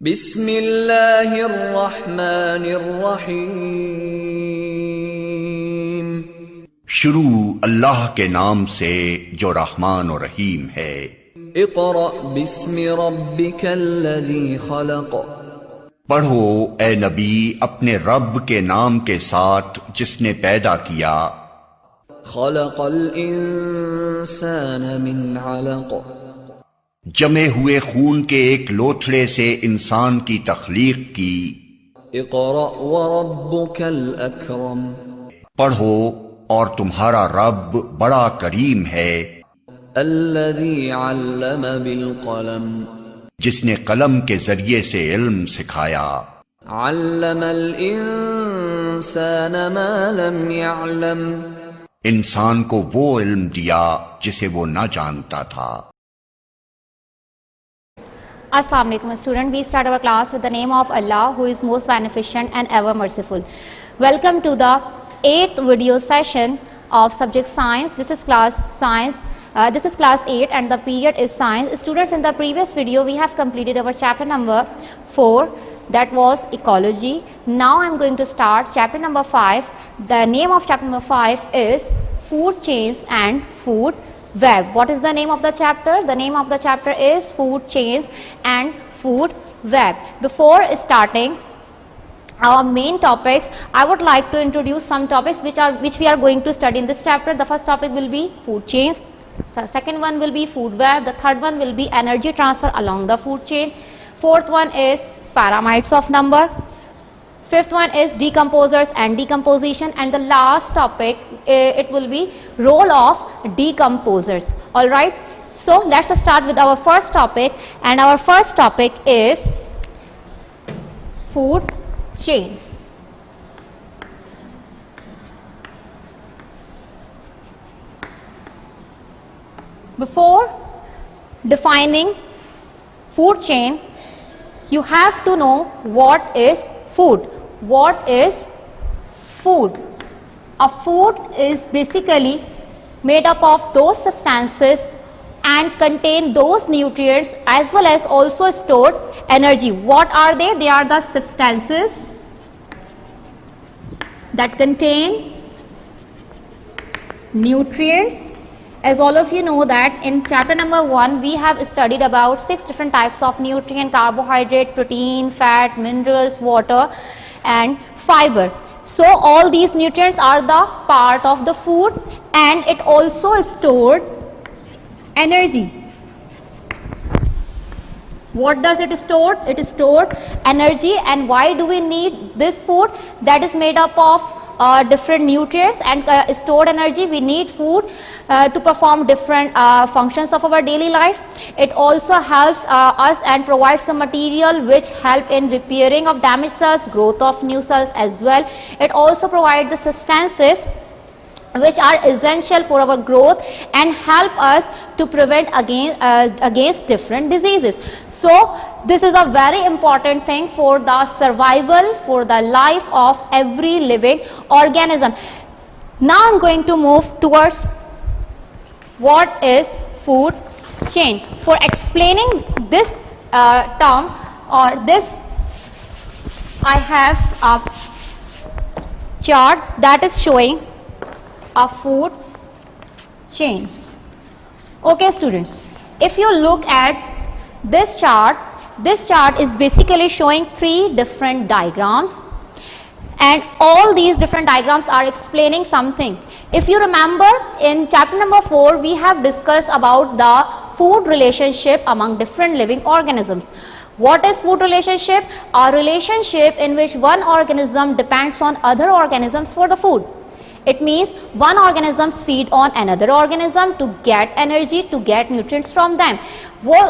بسم اللہ الرحمن الرحیم. شروع اللہ کے نام سے جو رحمان و رحیم ہے. اقرأ بسم ربک الذی خلق. پڑھو اے نبی اپنے رب کے نام کے ساتھ جس نے پیدا کیا. خلق الانسان من علق. جمے ہوئے خون کے ایک لوتھڑے سے انسان کی تخلیق کی. اقرأ وربک الاکرم. پڑھو اور تمہارا رب بڑا کریم ہے. الذی علم بالقلم. جس نے قلم کے ذریعے سے علم سکھایا. علم الانسان ما لم يعلم. انسان کو وہ علم دیا جسے وہ نہ جانتا تھا. Assalamu alaikum student, we start our class with the name of Allah who is most beneficent and ever merciful. Welcome to the 8th video session of subject science. This is class science. This is class 8 and the period is science. Students, in the previous video we have completed our chapter number 4, that was ecology. Now I am going to start chapter number 5. The name of chapter number 5 is food chains and food web. What is the name of the chapter? The name of the chapter is food chains and food web. Before starting our main topics, I would like to introduce some topics which we are going to study in this chapter. The first topic will be food chains. So second one will be food web. The third one will be energy transfer along the food chain. Fourth one is pyramids of number. Fifth one is decomposers and decomposition, and the last topic it will be role of decomposers. All right, so let's start with our first topic, and our first topic is food chain. Before defining food chain, you have to know what is food. What is food? A food is basically made up of those substances and contain those nutrients as well as also stored energy. What are they? They are the substances that contain nutrients. As all of you know that in chapter number 1 we have studied about 6 different types of nutrient: carbohydrate, protein, fat, minerals, water and fiber. So all these nutrients are the part of the food, and it also stored energy. What does it store? It stored energy. And why do we need this food that is made up of different nutrients and stored energy? We need food to perform different functions of our daily life. It also helps us and provides some material which help in repairing of damaged cells, growth of new cells as well. It also provides the substances which are essential for our growth and help us to prevent against different diseases. So this is a very important thing for the survival, for the life of every living organism. Now I am going to move towards what is food chain. For explaining this term or this, I have a chart that is showing a food chain. Okay students, if you look at this chart is basically showing 3 different diagrams, and all these different diagrams are explaining something. If you remember, in chapter number 4 we have discussed about the food relationship among different living organisms. What is food relationship? A relationship in which one organism depends on other organisms for the food. It means one organism feed on another organism to get energy, to get nutrients from them.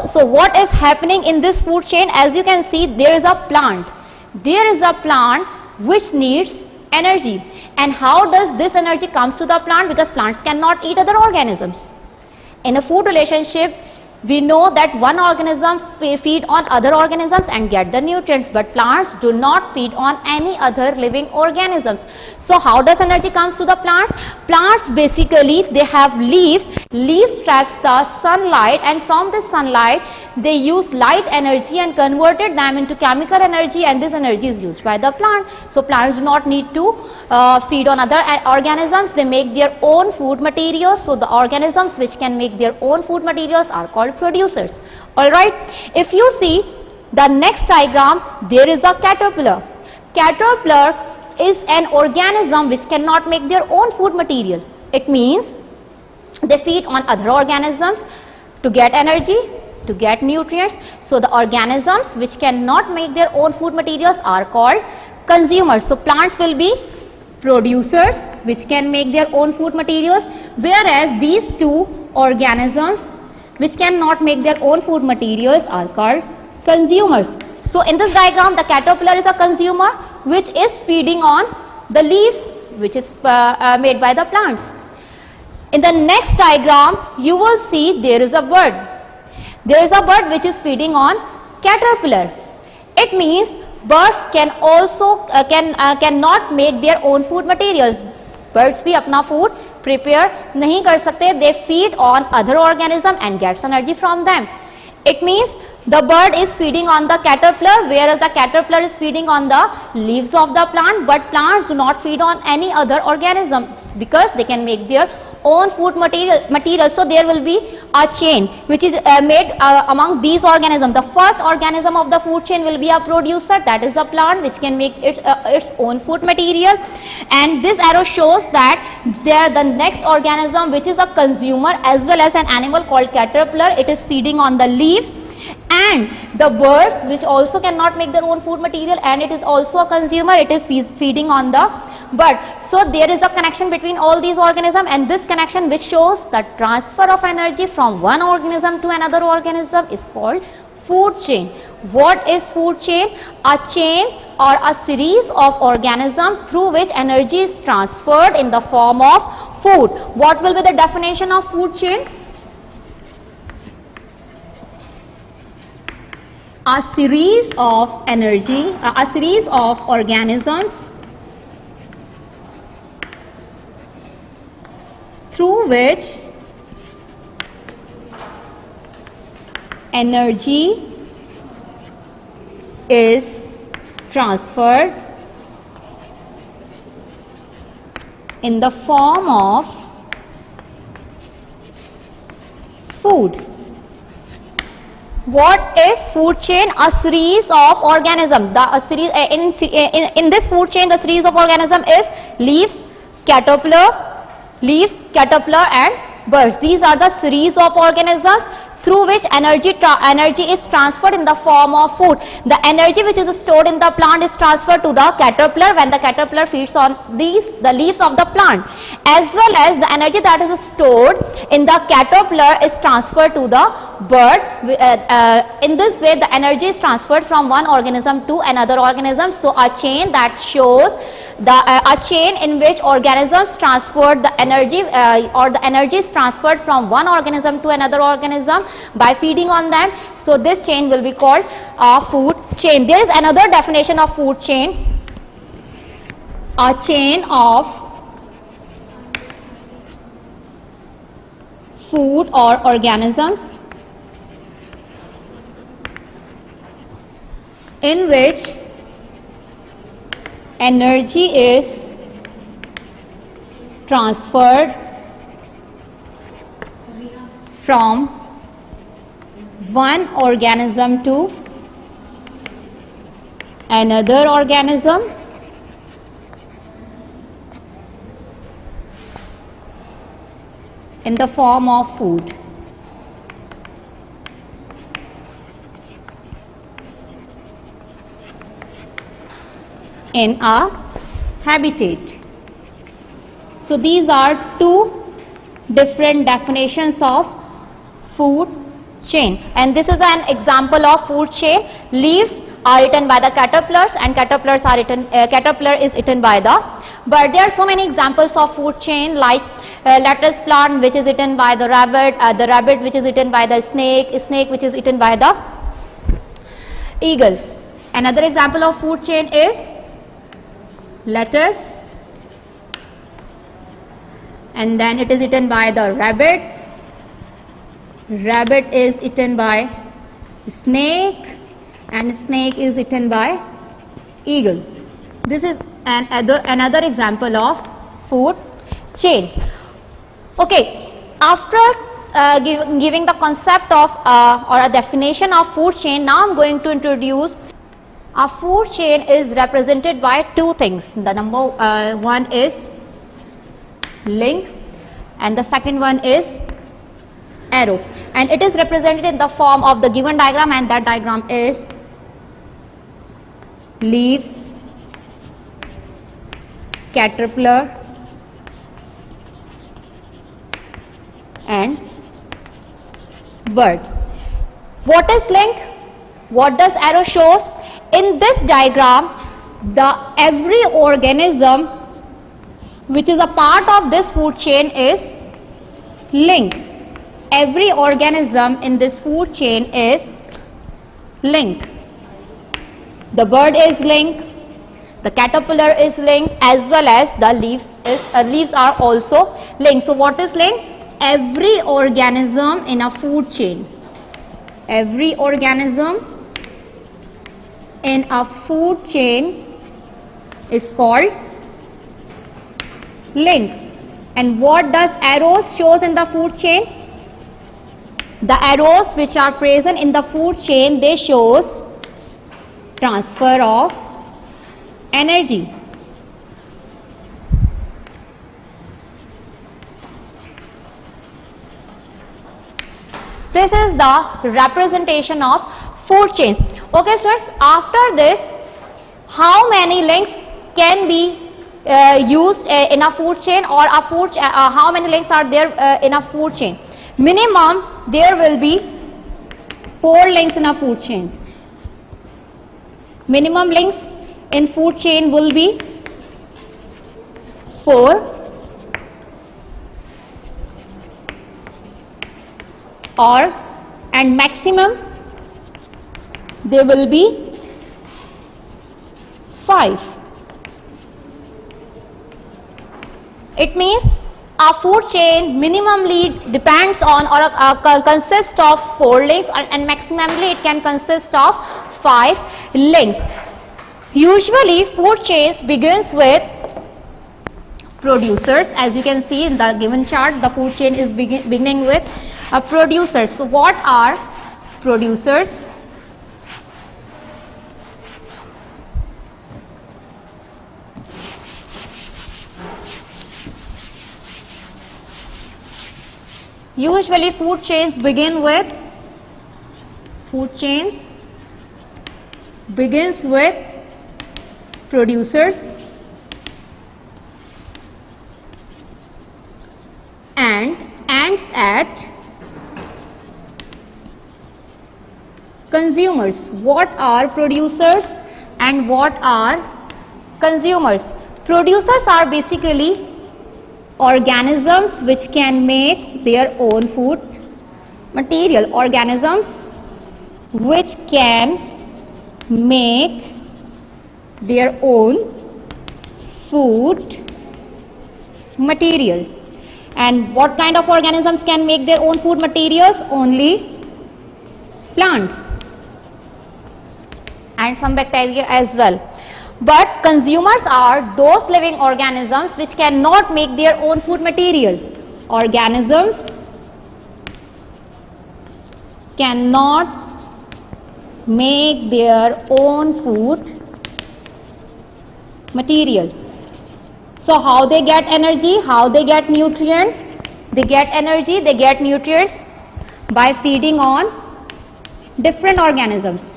So what is happening in this food chain? As you can see, there is a plant. There is a plant which needs energy. And how does this energy comes to the plant? Because plants cannot eat other organisms. In a food relationship, We know that one organism feed on other organisms and get the nutrients, but plants do not feed on any other living organisms. So how does energy comes to the plants? Plants basically, they have leaves. Leaves traps the sunlight, and from the sunlight they use light energy and converted them into chemical energy, and this energy is used by the plant. So plants do not need to feed on other organisms. They make their own food materials. So the organisms which can make their own food materials are called producers. Alright, if you see the next diagram, there is a caterpillar. Caterpillar is an organism which cannot make their own food material. It means they feed on other organisms to get energy, to get nutrients. So the organisms which cannot make their own food materials are called consumers. So plants will be producers which can make their own food materials, whereas these two organisms which cannot make their own food materials are called consumers. So in this diagram, the caterpillar is a consumer which is feeding on the leaves which is made by the plants. In the next diagram, you will see there is a bird. There is a bird which is feeding on caterpillar. It means birds can also cannot make their own food materials. Birds भी अपना food prepare नहीं कर सकते. They feed on other organism and gets energy from them. It means the bird is feeding on the caterpillar, whereas the caterpillar is feeding on the leaves of the plant, but plants do not feed on any other organism because they can make their own food material. So there will be a chain which is made among these organisms. The first organism of the food chain will be a producer, that is the plant which can make its own food material, and this arrow shows that there the next organism which is a consumer as well as an animal called caterpillar. It is feeding on the leaves, and the bird which also cannot make their own food material, and it is also a consumer. It is feeding on the bird. So there is a connection between all these organisms, and this connection which shows the transfer of energy from one organism to another organism is called food chain. What is food chain? A chain or a series of organisms through which energy is transferred in the form of food. What will be the definition of food chain? A series of energy, a series of organisms through which energy is transferred in the form of food. What is food chain? A series of organisms. In this food chain, the series of organisms is leaves, caterpillar, and birds. These are the series of organisms through which energy is transferred in the form of food. The energy which is stored in the plant is transferred to the caterpillar when the caterpillar feeds on the leaves of the plant, as well as the energy that is stored in the caterpillar is transferred to the bird. In this way, the energy is transferred from one organism to another organism. So a chain that shows a chain in which organisms transfer the energy or the energy is transferred from one organism to another organism by feeding on them. So this chain will be called a food chain. There is another definition of food chain. A chain of food or organisms in which energy is transferred from one organism to another organism in the form of food. In a habitat. So these are two different definitions of food chain, and this is an example of food chain. Leaves are eaten by the caterpillars, and caterpillar is eaten by the bird. There are so many examples of food chain, like lettuce plant which is eaten by the rabbit which is eaten by the snake which is eaten by the eagle. Another example of food chain is lettuce, and then it is eaten by the rabbit is eaten by snake, and snake is eaten by eagle. This is another example of food chain. Okay, after giving the concept of or a definition of food chain, now I am going to introduce a food chain is represented by two things. The number one is link and the second one is arrow, and it is represented in the form of the given diagram, and that diagram is leaves, caterpillar and bird. What is link? What does arrow shows? In this diagram, every organism which is a part of this food chain is link. Every organism in this food chain is link. The bird is link, the caterpillar is link, as well as the leaves are also link. So what is link? Every organism in a food chain. Every organism in a food chain is called link. And what does arrows shows in the food chain? The arrows which are present in the food chain, they shows transfer of energy. This is the representation of food chains. Okay, sirs, after this, how many links can be used in a food chain, or how many links are there in a food chain? Minimum there will be 4 links in a food chain. Minimum links in food chain will be 4, and maximum they will be 5. It means a food chain minimally depends on or consists of 4 links, and maximally it can consist of 5 links. Usually food chains begins with producers. As you can see in the given chart, the food chain is beginning with producers. So what are producers? Usually food chains begins with producers and ends at consumers. What are producers and what are consumers? Producers are basically organisms which can make their own food material. Organisms which can make their own food material. And what kind of organisms can make their own food materials? Only plants and some bacteria as well. But consumers are those living organisms which cannot make their own food material. Organisms cannot make their own food material. So how they get energy? How they get nutrient? They get energy, they get nutrients by feeding on different organisms.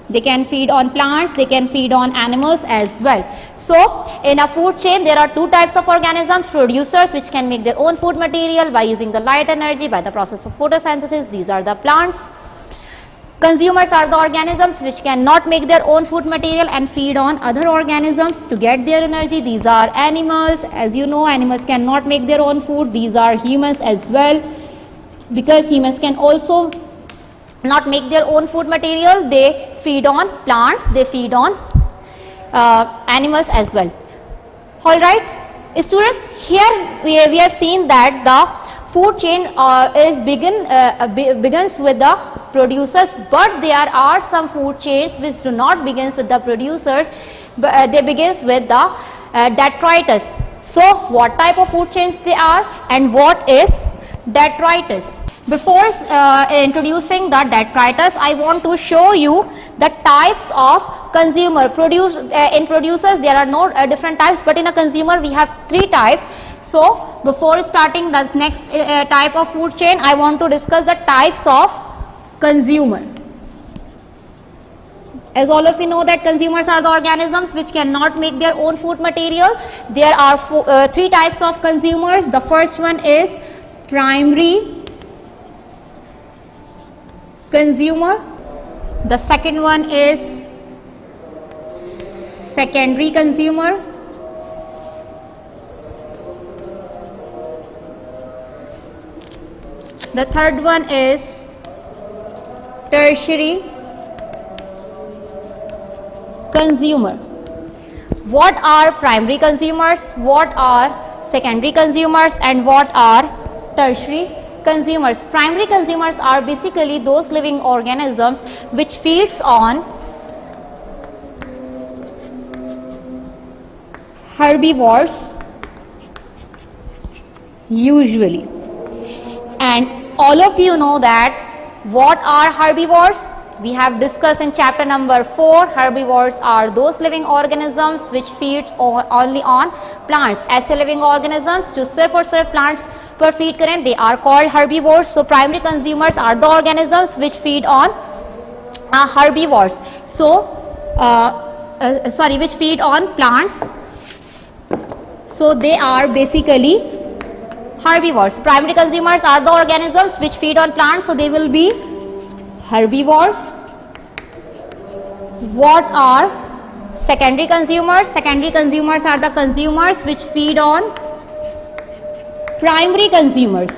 They can feed on plants, they can feed on animals as well. So in a food chain there are 2 types of organisms: producers which can make their own food material by using the light energy by the process of photosynthesis. These are the plants. Consumers are the organisms which cannot make their own food material and feed on other organisms to get their energy. These are animals. As you know, animals cannot make their own food. These are humans as well, because humans can also not make their own food material. They feed on plants, they feed on animals as well. All right, students, here we have seen that the food chain begins with the producers, but there are some food chains which do not begins with the producers, but they begins with the detritus. So what type of food chains they are, and what is detritus? Before introducing the detritus, I want to show you the types of consumer. In producers there are no different types, but in a consumer we have 3 types. So before starting this next type of food chain, I want to discuss the types of consumer. As all of you know that consumers are the organisms which cannot make their own food material. There are 3 types of consumers. The first one is primary consumer. The second one is secondary consumer. The third one is tertiary consumer. What are primary consumers, what are secondary consumers, and what are tertiary consumers? Primary consumers are basically those living organisms which feeds on herbivores usually. And all of you know that what are herbivores? We have discussed in chapter number 4. Herbivores are those living organisms which feed only on plants. ऐसे living organisms जो सिर्फ और सिर्फ plants पर feed करें, they are called herbivores. So primary consumers are the organisms which feed on herbivores. So which feed on plants. So they are basically herbivores. Primary consumers are the organisms which feed on plants, so they will be herbivores. What are secondary consumers? Secondary consumers are the consumers which feed on primary consumers.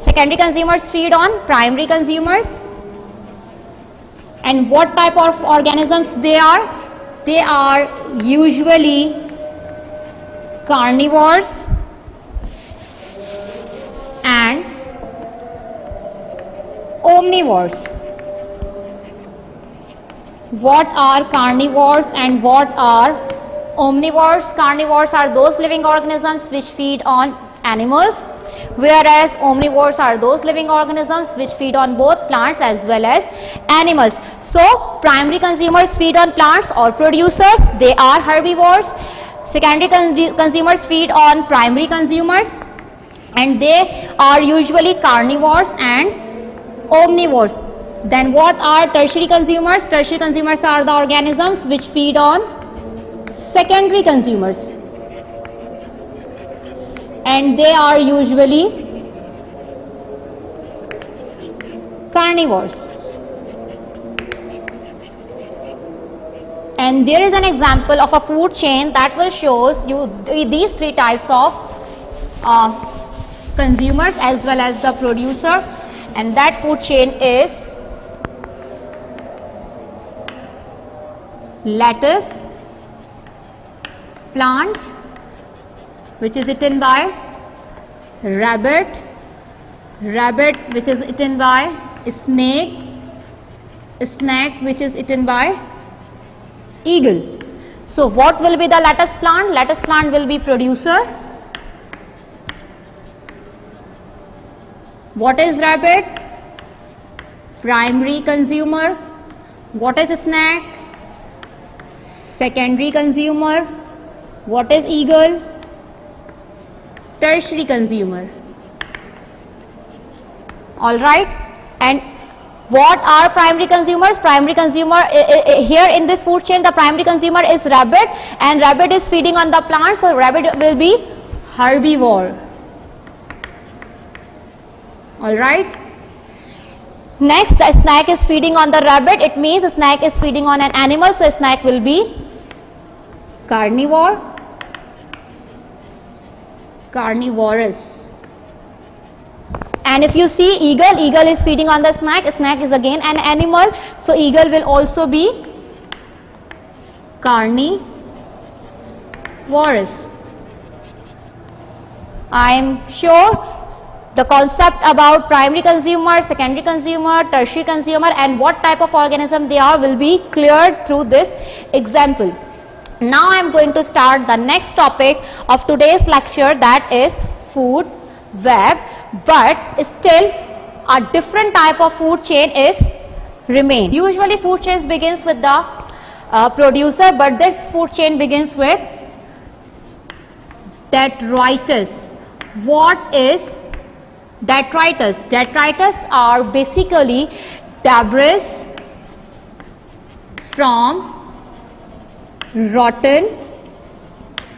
Secondary consumers feed on primary consumers. And what type of organisms they are? They are usually carnivores and omnivores. What are carnivores and what are omnivores? Carnivores are those living organisms which feed on animals, whereas omnivores are those living organisms which feed on both plants as well as animals. So primary consumers feed on plants or producers, they are herbivores. Secondary consumers feed on primary consumers, and they are usually carnivores and omnivores. Then what are tertiary consumers? Tertiary consumers are the organisms which feed on secondary consumers, and they are usually carnivores. And there is an example of a food chain that will shows you these 3 types of consumers as well as the producer, and that food chain is lettuce plant, which is eaten by rabbit, which is eaten by snake, which is eaten by eagle. So what will be the lettuce plant? Lettuce plant will be producer. What is rabbit? Primary consumer. What is snake? Secondary consumer. What is eagle? Tertiary consumer. All right. And what are primary consumers? Primary consumer, here in this food chain, the primary consumer is rabbit, and rabbit is feeding on the plants, so rabbit will be herbivore. All right. Next, the snake is feeding on the rabbit. It means a snake is feeding on an animal, so a snake will be carnivore, carnivorous. And if you see eagle, eagle is feeding on the snake. Snake is again an animal, so eagle will also be carnivorous. I am sure the concept about primary consumer, secondary consumer, tertiary consumer and what type of organism they are will be cleared through this example. Now I am going to start the next topic of today's lecture, that is food web, but still a different type of food chain is remain. Usually food chains begins with the producer, but this food chain begins with detritus. What is detritus? Detritus are basically debris from rotten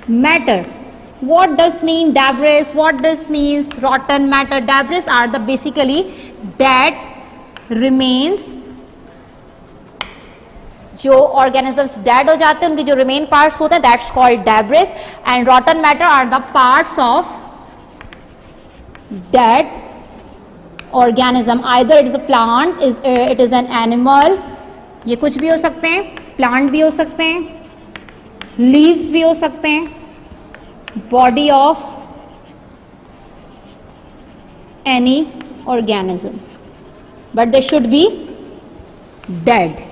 matter. What does mean debris? What does means rotten matter? Debris are the basically dead remains. जो organisms dead हो जाते हैं उनके जो remain parts होते हैं, that's called debris, and rotten matter are the parts of dead organism. Either it is a plant, it is an animal, ये कुछ भी हो सकते हैं, plant भी हो सकते हैं, leaves भी हो सकते हैं, body of any organism, but they should be dead.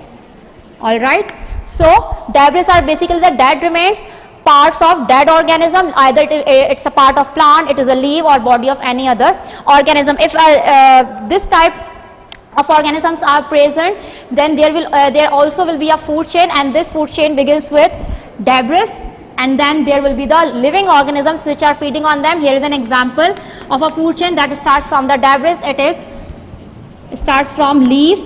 All right. So debris are basically the dead remains, parts of dead organism. Either it's a part of plant, it is a leaf or body of any other organism. If this type of organisms are present, then there also will be a food chain, and this food chain begins with debris, and then there will be the living organisms which are feeding on them. Here is an example of a food chain that starts from the debris. It starts from leaf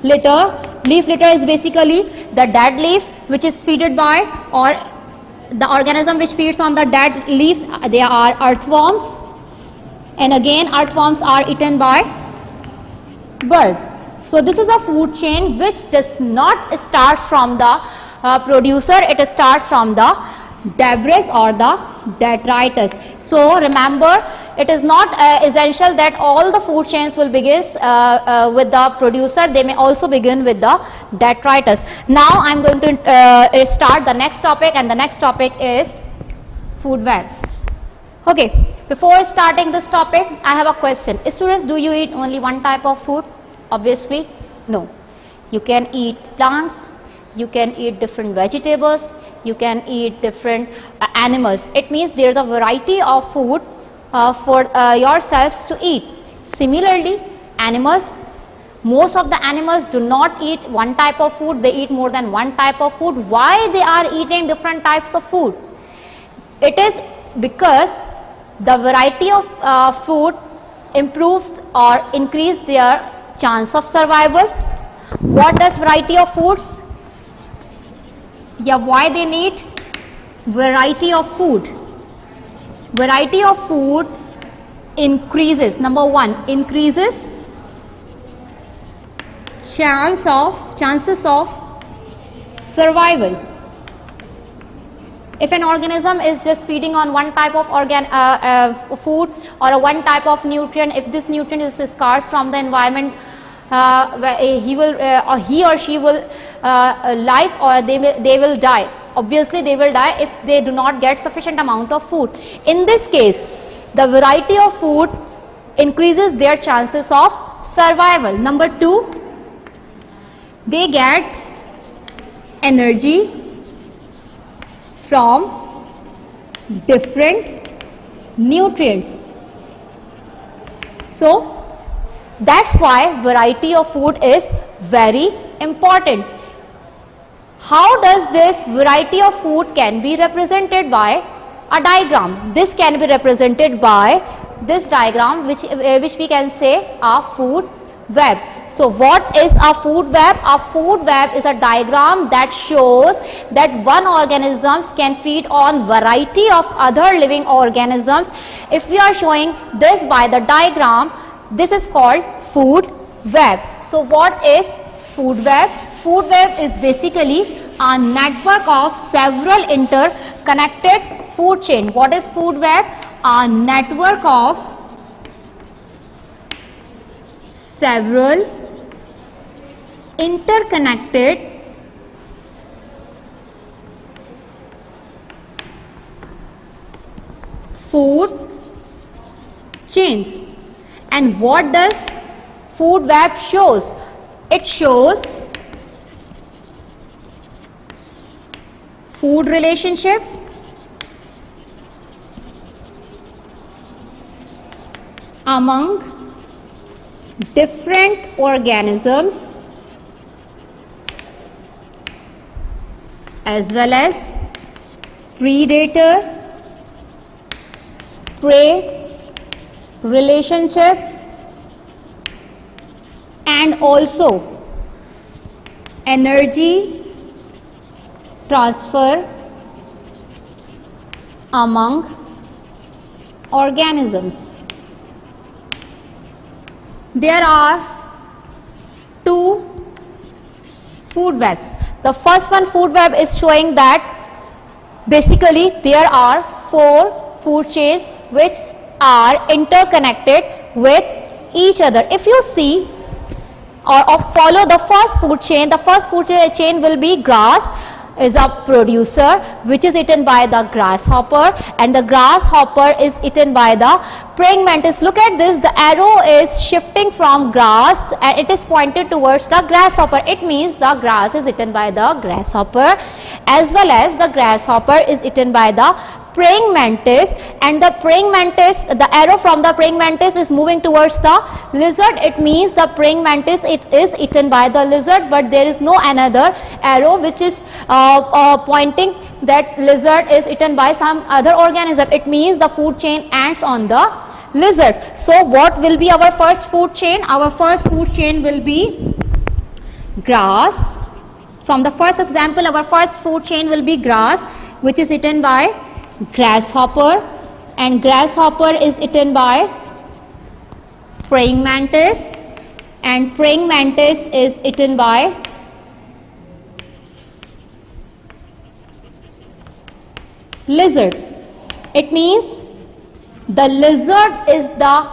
litter. Leaf litter is basically the dead leaf which is feeded by, or the organism which feeds on the dead leaves. They are earthworms, and again earthworms are eaten by bird. So this is a food chain which does not start from the producer, it starts from the debris or the detritus. So remember, it is not essential that all the food chains will begin with the producer. They may also begin with the detritus. Now I am going to start the next topic, and the next topic is food web. Okay, before starting this topic, I have a question. Students, do you eat only one type of food? Obviously no. You can eat plants, you can eat different vegetables, you can eat different animals. It means there is a variety of food for yourselves to eat. Similarly, animals, most of the animals do not eat one type of food, they eat more than one type of food. Why they are eating different types of food? It is because the variety of food improves or increase their chance of survival. What does variety of foods? Yeah, why they need variety of food? Variety of food increases, number one, increases chances of survival. If an organism is just feeding on one type of food or one type of nutrient, if this nutrient is scarce from the environment, he or she will live, or they will die. Obviously they will die if they do not get sufficient amount of food. In this case, the variety of food increases their chances of survival. Number two, they get energy from different nutrients. So that's why variety of food is very important. How does this variety of food can be represented by a diagram? This can be represented by this diagram, which we can say a food web. So what is a food web? A food web is a diagram that shows that one organism can feed on variety of other living organisms. If we are showing this by the diagram, This is called food web. So what is food web? Food web is basically a network of several interconnected food chain. What is food web? A network of several interconnected food chains. And what does food web shows? It shows food relationship among different organisms as well as predator prey relationship, and also energy transfer among organisms. There are two food webs. The first one, food web, is showing that basically there are 4 food chains which are interconnected with each other. If you see or follow the first food chain, the first food chain will be grass is a producer which is eaten by the grasshopper, and the grasshopper is eaten by the praying mantis. Look at this, the arrow is shifting from grass and it is pointed towards the grasshopper. It means the grass is eaten by the grasshopper as well as the grasshopper is eaten by the praying mantis, and the praying mantis, the arrow from the praying mantis is moving towards the lizard. It means the praying mantis, it is eaten by the lizard, but there is no another arrow which is pointing that lizard is eaten by some other organism. It means the food chain ends on the lizard. So what will be our first food chain? Our first food chain will be grass. From the first example, our first food chain will be grass, which is eaten by grasshopper, and grasshopper is eaten by praying mantis, and praying mantis is eaten by lizard. It means the lizard is the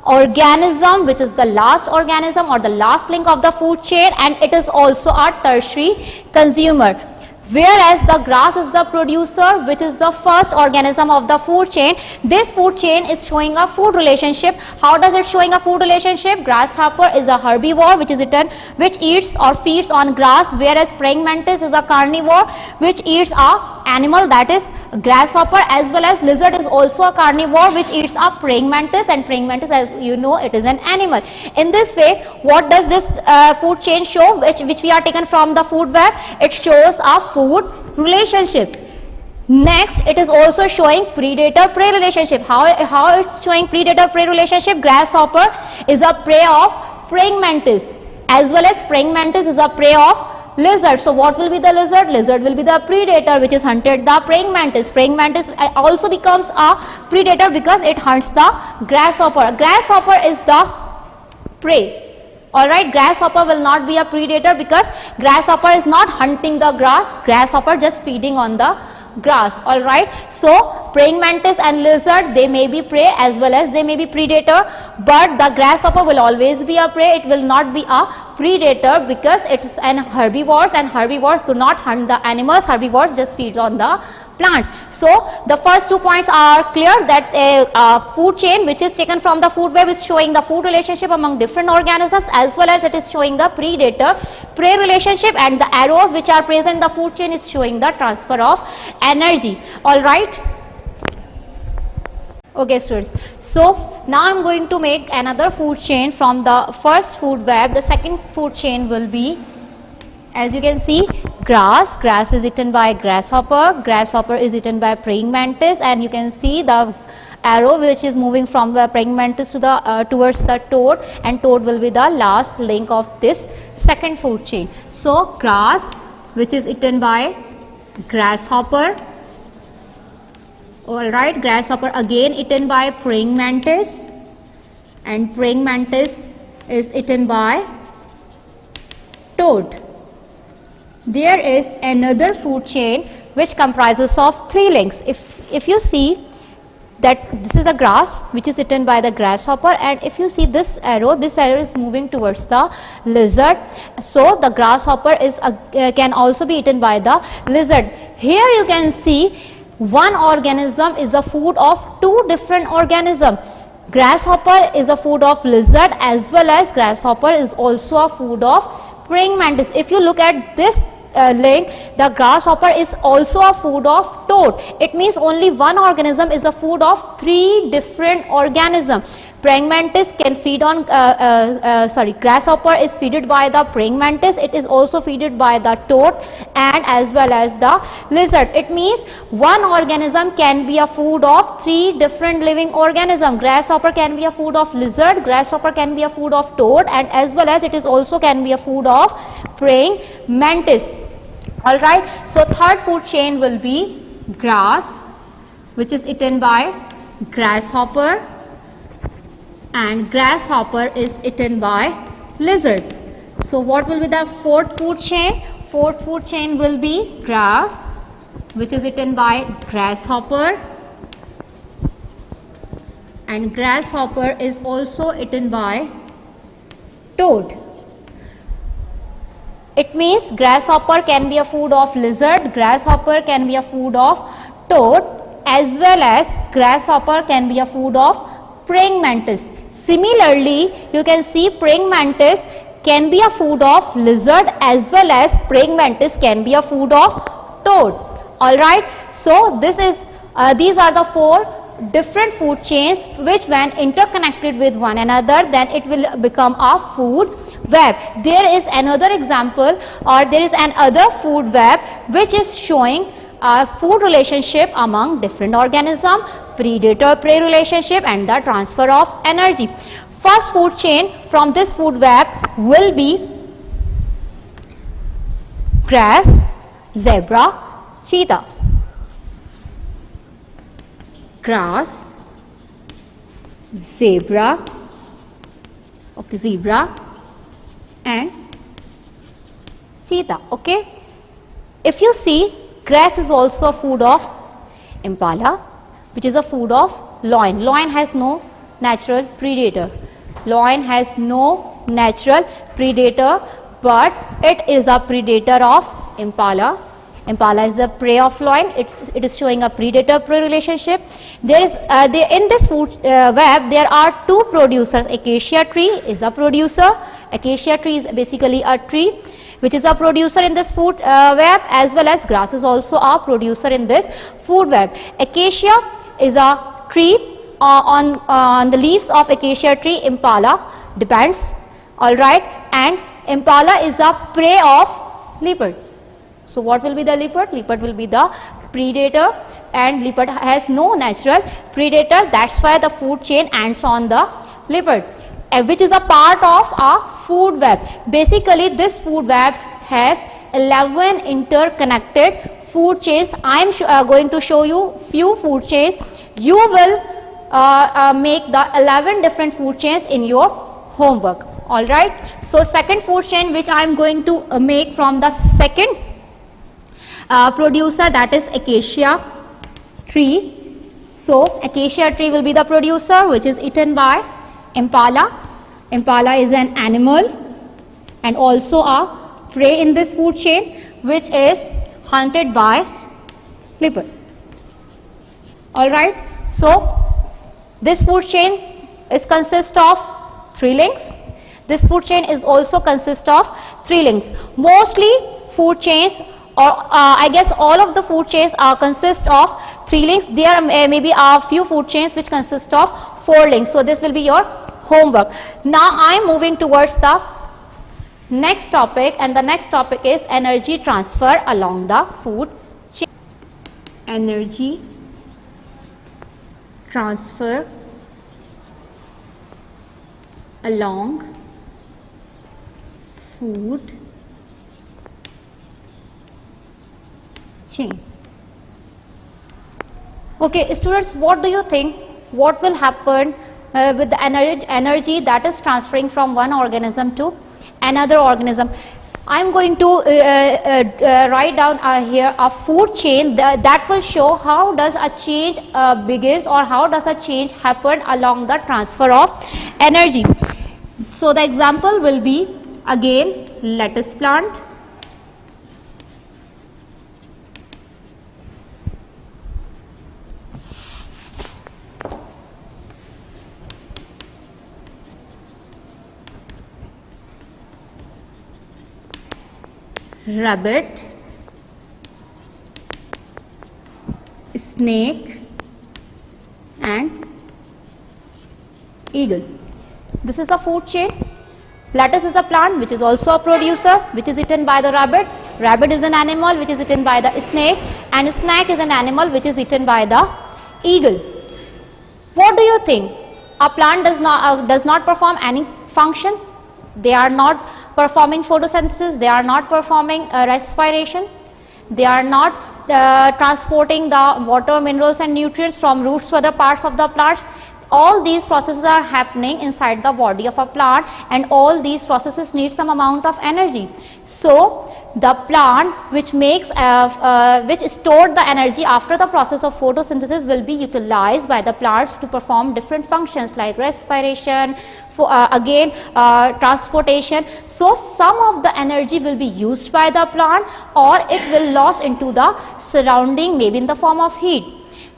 organism which is the last organism or the last link of the food chain, and it is also a tertiary consumer. Whereas the grass is the producer, which is the first organism of the food chain. This food chain is showing a food relationship. How does it showing a food relationship? Grasshopper is a herbivore which is eaten, which eats or feeds on grass, whereas praying mantis is a carnivore which eats a animal, that is grasshopper, as well as lizard is also a carnivore which eats a praying mantis, and praying mantis, as you know, it is an animal. In this way, what does this food chain show, which we are taken from the food web? It shows a food relationship. Next, it is also showing predator-prey relationship. How it's showing predator-prey relationship? Grasshopper is a prey of praying mantis, as well as praying mantis is a prey of lizard. So what will be the lizard? Lizard will be the predator which is hunted the praying mantis. Praying mantis also becomes a predator because it hunts the grasshopper. Grasshopper is the prey. Alright, grasshopper will not be a predator because grasshopper is not hunting the grass, grasshopper just feeding on the grass. Alright, so praying mantis and lizard, they may be prey as well as they may be predator, but the grasshopper will always be a prey. It will not be a predator because it is an herbivores, and herbivores do not hunt the animals, herbivores just feed on the plants. So the first 2 points are clear, that a food chain which is taken from the food web is showing the food relationship among different organisms, as well as it is showing the predator prey relationship, and the arrows which are present in the food chain is showing the transfer of energy. All right. Okay students, so now I am going to make another food chain from the first food web. The second food chain will be, as you can see, grass. Grass is eaten by grasshopper, grasshopper is eaten by praying mantis, and you can see the arrow which is moving from the praying mantis to the towards the toad, and toad will be the last link of this second food chain. So grass which is eaten by grasshopper. Alright, grasshopper again eaten by praying mantis, and praying mantis is eaten by toad. There is another food chain which comprises of three links. If you see that this is a grass which is eaten by the grasshopper, and if you see this arrow is moving towards the lizard, so the grasshopper is can also be eaten by the lizard. Here you can see one organism is a food of two different organisms. Grasshopper is a food of lizard, as well as grasshopper is also a food of praying mantis. If you look at this link, the grasshopper is also a food of toad. It means only one organism is a food of three different organisms. Praying mantis can feed on grasshopper is feeded by the praying mantis. It is also feeded by the toad and as well as the lizard. It means one organism can be a food of three different living organisms. Grasshopper can be a food of lizard, grasshopper can be a food of toad, and as well as it is also can be a food of praying mantis. Alright, so third food chain will be grass, which is eaten by grasshopper, and grasshopper is eaten by lizard. So what will be the fourth food chain? Fourth food chain will be grass, which is eaten by grasshopper, and grasshopper is also eaten by toad. It means grasshopper can be a food of lizard, grasshopper can be a food of toad, as well as grasshopper can be a food of praying mantis. Similarly, you can see praying mantis can be a food of lizard, as well as praying mantis can be a food of toad. Alright, so this is these are the four different food chains which when interconnected with one another, then it will become a food web. There is another example, or there is another food web which is showing a food relationship among different organisms, predator-prey relationship, and the transfer of energy. First food chain from this food web will be grass, zebra, cheetah. Grass, zebra, zebra and cheetah. Okay, if you see, grass is also a food of impala, which is a food of lion. Lion has no natural predator. Lion has no natural predator, but it is a predator of impala. Impala is the prey of lion. It is showing a predator-prey relationship. There is in this food web there are two producers. Acacia tree is a producer. Acacia tree is basically a tree which is a producer in this food web, as well as grass is also a producer in this food web. Acacia is a tree. On the leaves of acacia tree, impala depends. Alright, and impala is a prey of leopard. So what will be the leopard? Leopard will be the predator, and leopard has no natural predator. That's why the food chain ends on the leopard, which is a part of a food web. Basically, this food web has 11 interconnected food chains. I am going to show you few food chains. You will make the 11 different food chains in your homework. Alright. So second food chain which I am going to make from the second producer, that is acacia tree. So acacia tree will be the producer, which is eaten by impala. Impala is an animal and also a prey in this food chain, which is hunted by leopard. Alright, so this food chain is consist of 3 links. This food chain is also consist of 3 links. Mostly food chains, or I guess all of the food chains consist of 3 links. There may be a few food chains which consist of 4 links. So this will be your homework. Now I am moving towards the next topic, and the next topic is energy transfer along the food chain. Energy transfer along food chain. Okay, students, what do you think? What will happen with the energy that is transferring from one organism to another organism. I'm going to write down here a food chain that will show how does a change begins or how does a change happen along the transfer of energy. So the example will be again lettuce plant. Rabbit, snake and eagle. This is a food chain. Lettuce is a plant which is also a producer, which is eaten by the rabbit. Rabbit is an animal which is eaten by the snake, and snake is an animal which is eaten by the eagle. What do you think? A plant does not perform any function. They are not performing photosynthesis, they are not performing respiration, they are not transporting the water, minerals and nutrients from roots to other parts of the plants. All these processes are happening inside the body of a plant, and all these processes need some amount of energy. So the plant which stored the energy after the process of photosynthesis will be utilized by the plants to perform different functions like respiration, transportation. So some of the energy will be used by the plant, or it will lost into the surrounding, maybe in the form of heat.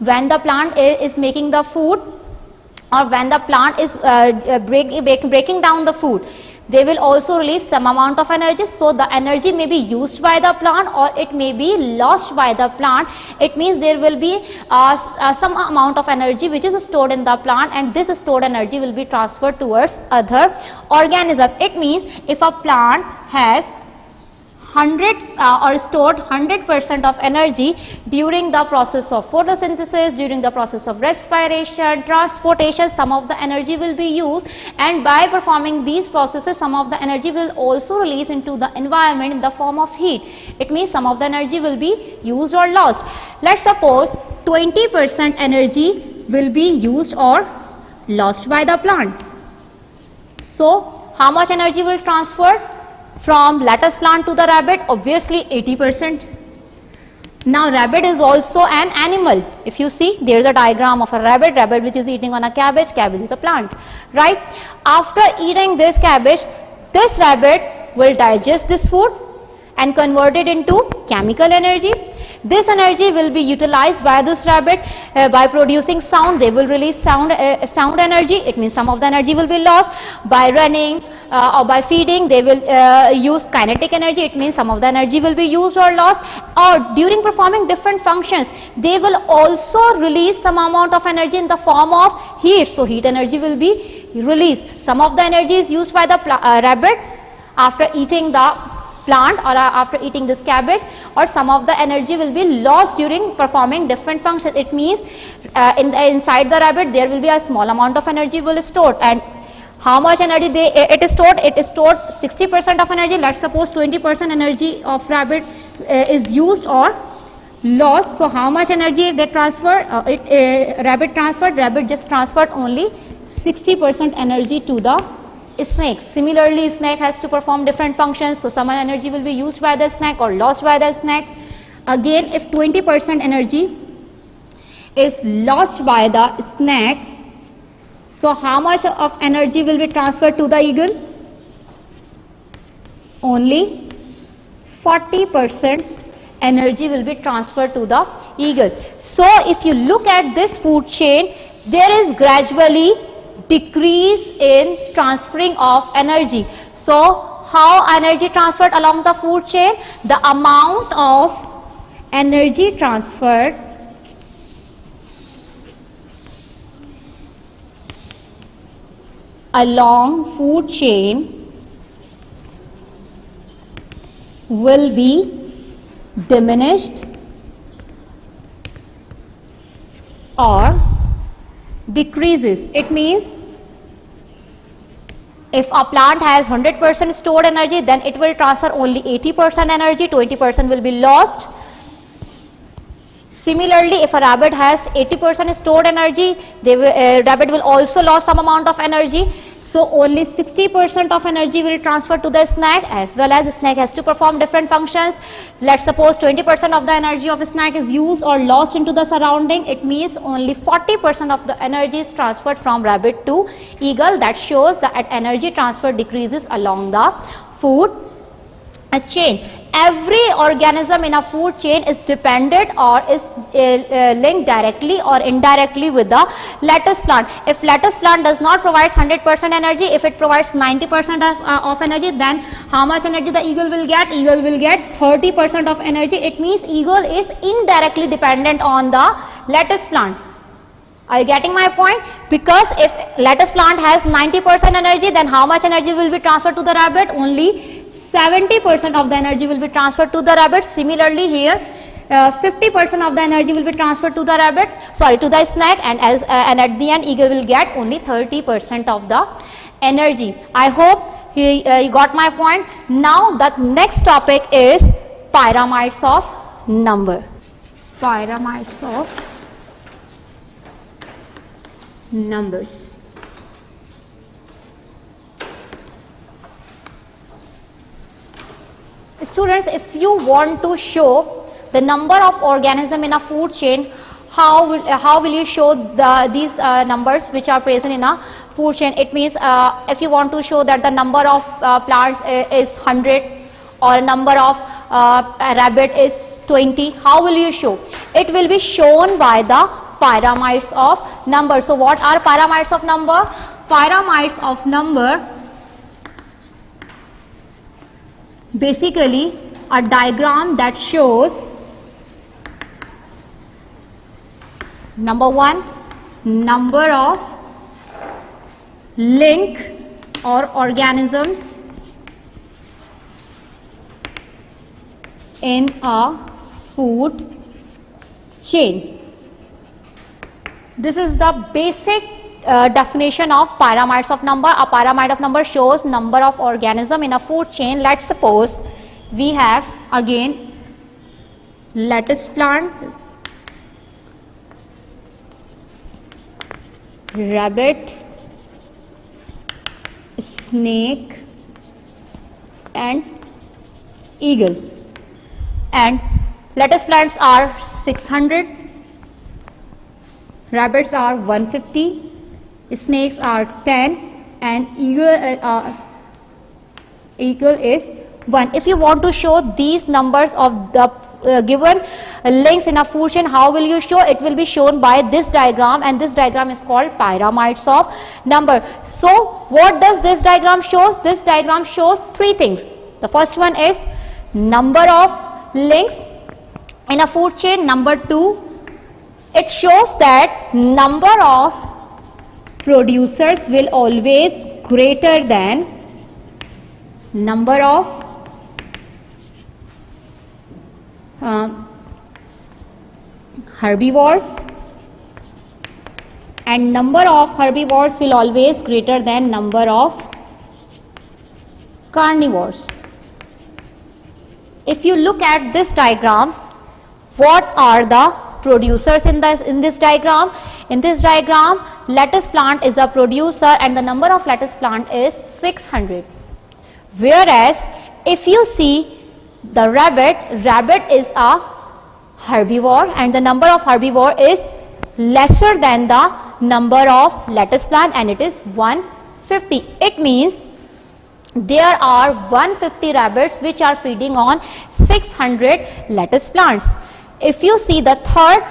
When the plant is making the food, or when the plant is breaking down the food, they will also release some amount of energy. So the energy may be used by the plant or it may be lost by the plant. It means there will be some amount of energy which is stored in the plant, and this stored energy will be transferred towards other organism. It means if a plant has 100 or stored 100% of energy during the process of photosynthesis, during the process of respiration, transportation, some of the energy will be used, and by performing these processes some of the energy will also release into the environment in the form of heat. It means some of the energy will be used or lost. Let's suppose 20% energy will be used or lost by the plant. So how much energy will transfer from lettuce plant to the rabbit? Obviously 80%. Now rabbit is also an animal. If you see, there is a diagram of a rabbit which is eating on a cabbage is a plant, right? After eating this cabbage, this rabbit will digest this food and convert it into chemical energy. This energy will be utilized by this rabbit by producing sound. They will release sound energy. It means some of the energy will be lost. By running or by feeding, they will use kinetic energy. It means some of the energy will be used or lost. Or during performing different functions, they will also release some amount of energy in the form of heat. So heat energy will be released. Some of the energy is used by the rabbit after eating the plant or after eating this cabbage, or some of the energy will be lost during performing different functions. It means inside the rabbit there will be a small amount of energy will stored. And how much energy it is stored? It is stored 60% of energy. Let's suppose 20% energy of rabbit is used or lost. So how much energy they transfer? Rabbit just transferred only 60% energy to the snake. Similarly, snake has to perform different functions, so some energy will be used by the snake or lost by the snake. Again, if 20% energy is lost by the snake, so how much of energy will be transferred to the eagle? Only 40% energy will be transferred to the eagle. So if you look at this food chain, there is gradually decrease in transferring of energy. So how energy transferred along the food chain? The amount of energy transferred along food chain will be diminished or decreases. It means if a plant has 100% stored energy, then it will transfer only 80% energy, 20% will be lost. Similarly, if a rabbit has 80% stored energy, rabbit will also lose some amount of energy. So only 60% of energy will transfer to the snake, as well as the snake has to perform different functions. Let's suppose 20% of the energy of a snake is used or lost into the surrounding. It means only 40% of the energy is transferred from rabbit to eagle. That shows that energy transfer decreases along the food chain. Every organism in a food chain is dependent or is linked directly or indirectly with the lettuce plant. If lettuce plant does not provide 100% energy, if it provides 90% of energy, then how much energy the eagle will get? Eagle will get 30% of energy. It means eagle is indirectly dependent on the lettuce plant. Are you getting my point? Because if lettuce plant has 90% energy, then how much energy will be transferred to the rabbit? Only 70% of the energy will be transferred to the rabbit. Similarly here 50% of the energy will be transferred to the to the snake, and at the end eagle will get only 30% of the energy. I hope you got my point. Now the next topic is pyramids of number. Pyramids of numbers. Students, if you want to show the number of organism in a food chain, how will you show these numbers which are present in a food chain? It means if you want to show that the number of plants is 100 or number of rabbit is 20, how will you show? It will be shown by the pyramids of number. So what are pyramids of number? Pyramids of number basically a diagram that shows number one, number of link or organisms in a food chain. This is the basic definition of pyramids of number. A pyramid of number shows number of organism in a food chain. Let's suppose we have again lettuce plant, rabbit, snake and eagle, and lettuce plants are 600, rabbits are 150, snakes are 10, and eagle is 1. If you want to show these numbers of the given links in a food chain, how will you show? It will be shown by this diagram, and this diagram is called pyramids of number. So what does this diagram shows? This diagram shows three things. The first one is number of links in a food chain. Number two, it shows that number of producers will always greater than number of herbivores, and number of herbivores will always greater than number of carnivores. If you look at this diagram, what are the producers in this diagram? In this diagram, lettuce plant is a producer and the number of lettuce plant is 600. Whereas if you see the rabbit is a herbivore and the number of herbivore is lesser than the number of lettuce plant, and it is 150. It means there are 150 rabbits which are feeding on 600 lettuce plants. If you see the third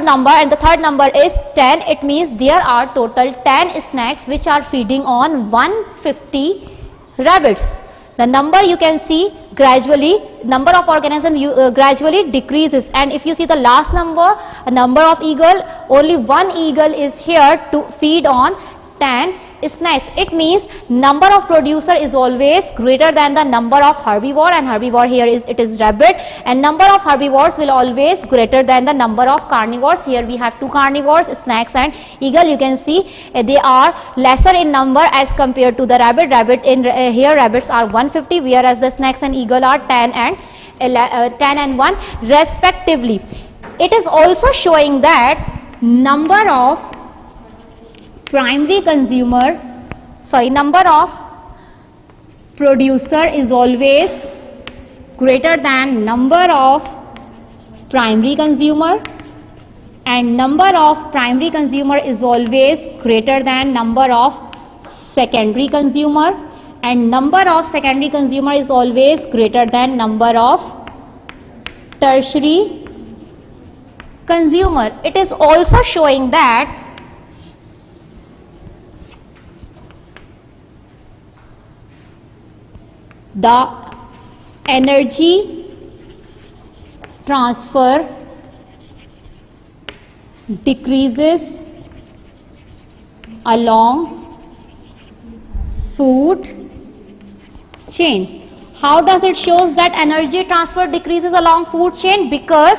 number, and the third number is 10, it means there are total 10 snakes which are feeding on 150 rabbits. The number you can see gradually, number of organisms gradually decreases, and if you see the last number, a number of eagle, only one eagle is here to feed on 10 snakes. It means number of producer is always greater than the number of herbivore, and herbivore here is rabbit, and number of herbivores will always greater than the number of carnivores. Here we have two carnivores, snakes and eagle. You can see they are lesser in number as compared to the rabbit. Here rabbits are 150, whereas the snakes and eagle are 10 and 10 and 1 respectively. It is also showing that number of producer is always greater than number of primary consumer, and number of primary consumer is always greater than number of secondary consumer, and number of secondary consumer is always greater than number of tertiary consumer. It is also showing that the energy transfer decreases along food chain. How does it shows that energy transfer decreases along food chain? Because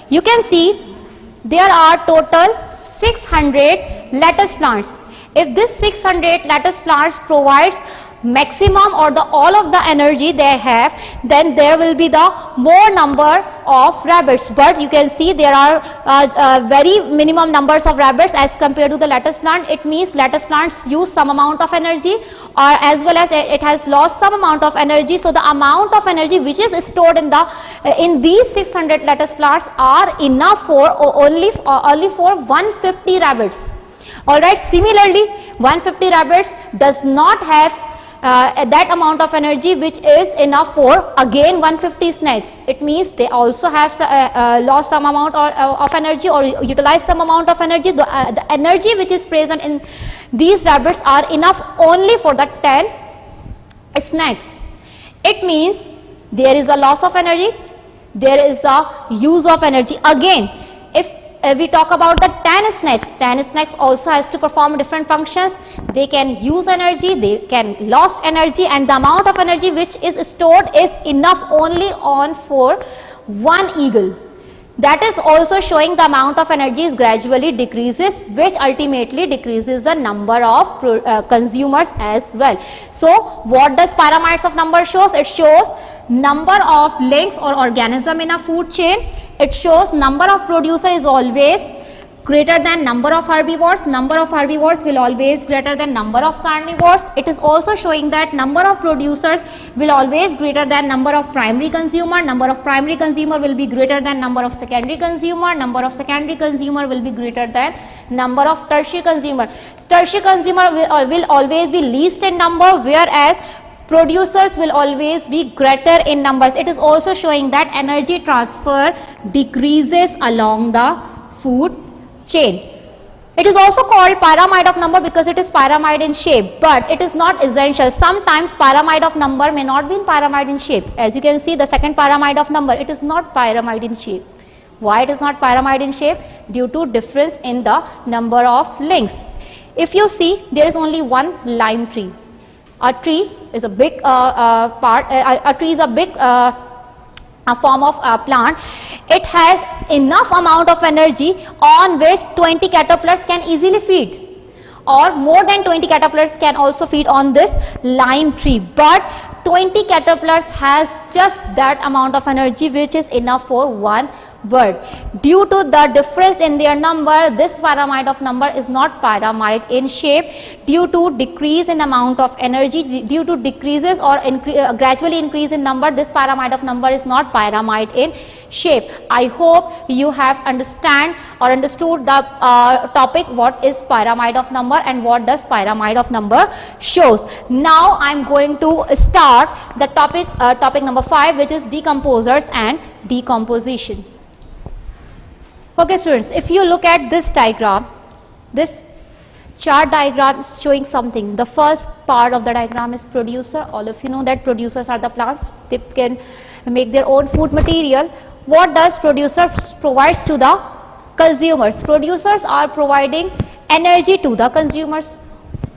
you can see there are total 600 lettuce plants. If this 600 lettuce plants provides maximum or the all of the energy they have, then there will be the more number of rabbits. But you can see there are very minimum numbers of rabbits as compared to the lettuce plant. It means lettuce plants use some amount of energy, or as well as it has lost some amount of energy. So the amount of energy which is stored in these 600 lettuce plants are enough for only for 150 rabbits. Alright, similarly 150 rabbits does not have that amount of energy which is enough for again 150 snakes. It means they also have lost some amount of energy or utilized some amount of energy. The energy which is present in these rabbits are enough only for the 10 snakes. It means there is a loss of energy, there is a use of energy. Again, if we talk about the 10 snakes also has to perform different functions. They can use energy, they can lost energy, and the amount of energy which is stored is enough only for one eagle. That is also showing the amount of energy is gradually decreases, which ultimately decreases the number of consumers as well. So what does pyramids of number shows? It shows number of links or organism in a food chain. It shows number of producer is always greater than number of herbivores. Number of herbivores will always greater than number of carnivores. It is also showing that number of producers will always greater than number of primary consumer. Number of primary consumer will be greater than number of secondary consumer. Number of secondary consumer will be greater than number of tertiary consumer. Tertiary consumer will always be least in number, whereas producers will always be greater in numbers. It is also showing that energy transfer decreases along the food chain. It is also called pyramid of number because it is pyramid in shape, but it is not essential. Sometimes pyramid of number may not be in pyramid in shape. As you can see, the second pyramid of number, it is not pyramid in shape. Why it is not pyramid in shape? Due to difference in the number of links. If you see, there is only one lime tree. A tree is a big a tree is a big a form of plant. It has enough amount of energy on which 20 caterpillars can easily feed, or more than 20 caterpillars can also feed on this lime tree, but 20 caterpillars has just that amount of energy which is enough for one bird. Due to the difference in their number, this pyramid of number is not pyramid in shape. Due to decrease in amount of energy, due to decreases or gradually increase in number, this pyramid of number is not pyramid in shape. I hope you have understood the topic, what is pyramid of number and what does pyramid of number shows. Now I am going to start the topic number 5, which is decomposers and decomposition. Okay students, if you look at this diagram, this chart diagram is showing something. The first part of the diagram is producer. All of you know that producers are the plants. They can make their own food material. What does producers provides to the consumers? Producers are providing energy to the consumers.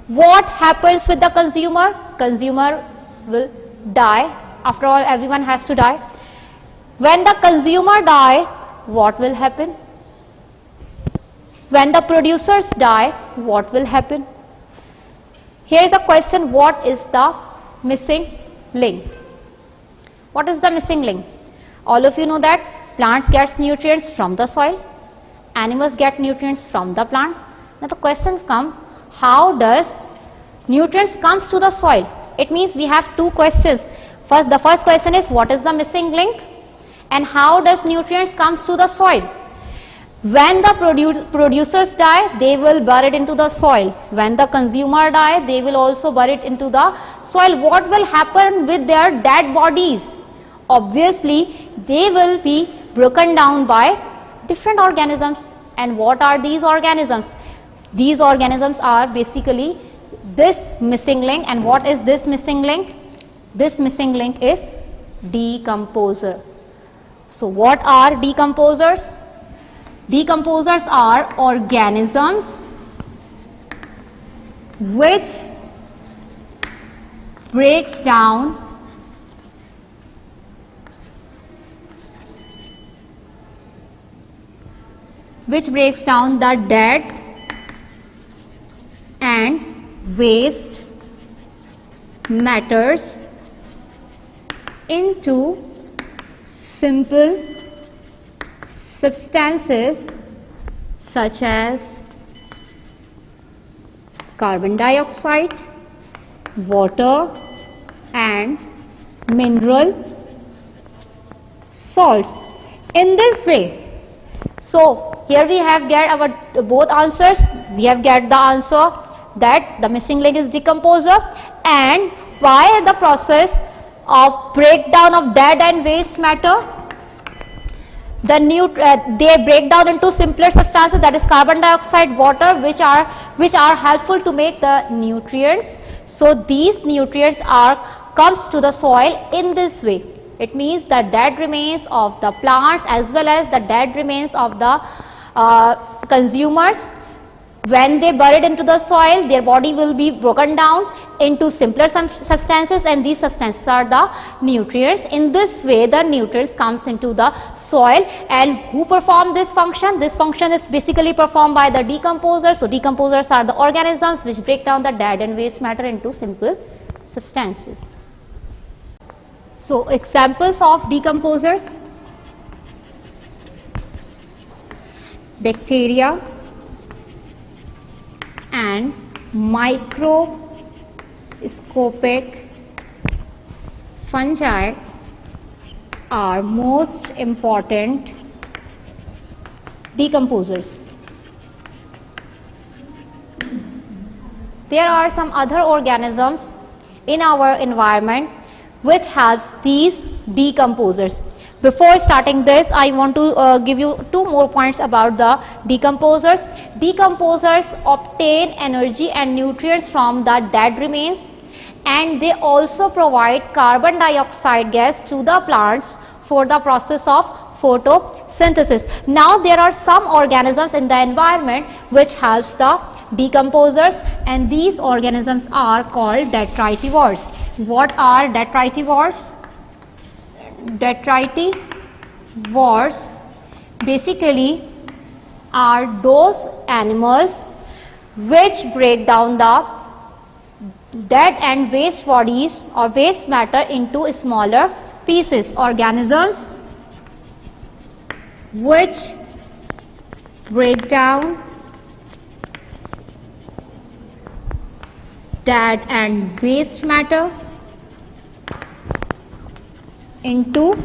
What happens with the consumer? Consumer will die. After all, everyone has to die. When the consumer die, what will happen? When the producers die, what will happen? Here is a question, what is the missing link? What is the missing link? All of you know that plants get nutrients from the soil, animals get nutrients from the plant. Now the questions come, how does nutrients comes to the soil? It means we have two questions. First, the first question is, what is the missing link, and how does nutrients comes to the soil? When the producers die, they will bury it into the soil. When the consumer die, they will also bury it into the soil. What will happen with their dead bodies? Obviously, they will be broken down by different organisms. And what are these organisms? These organisms are basically this missing link. And what is this missing link? This missing link is decomposer. So what are decomposers? Decomposers are organisms which breaks down the dead and waste matters into simple substances such as carbon dioxide, water and mineral salts. In this way, so here we have get our both answers. We have get the answer that the missing link is decomposer, and by the process of breakdown of dead and waste matter, they break down into simpler substances, that is carbon dioxide, water, which are helpful to make the nutrients. So these nutrients comes to the soil in this way. It means the dead remains of the plants as well as the dead remains of the consumers, when they buried into the soil, their body will be broken down into simpler substances, and these substances are the nutrients. In this way, the nutrients comes into the soil. And who perform this function? This function is basically performed by the decomposers. So decomposers are the organisms which break down the dead and waste matter into simple substances. So examples of decomposers: bacteria and microscopic fungi are most important decomposers. There are some other organisms in our environment which helps these decomposers. Before starting this, I want to give you two more points about the decomposers. Decomposers obtain energy and nutrients from the dead remains, and they also provide carbon dioxide gas to the plants for the process of photosynthesis. Now there are some organisms in the environment which helps the decomposers, and these organisms are called detritivores. What are detritivores? Detritivores basically are those animals which break down the dead and waste bodies or waste matter into smaller pieces. Organisms which break down dead and waste matter into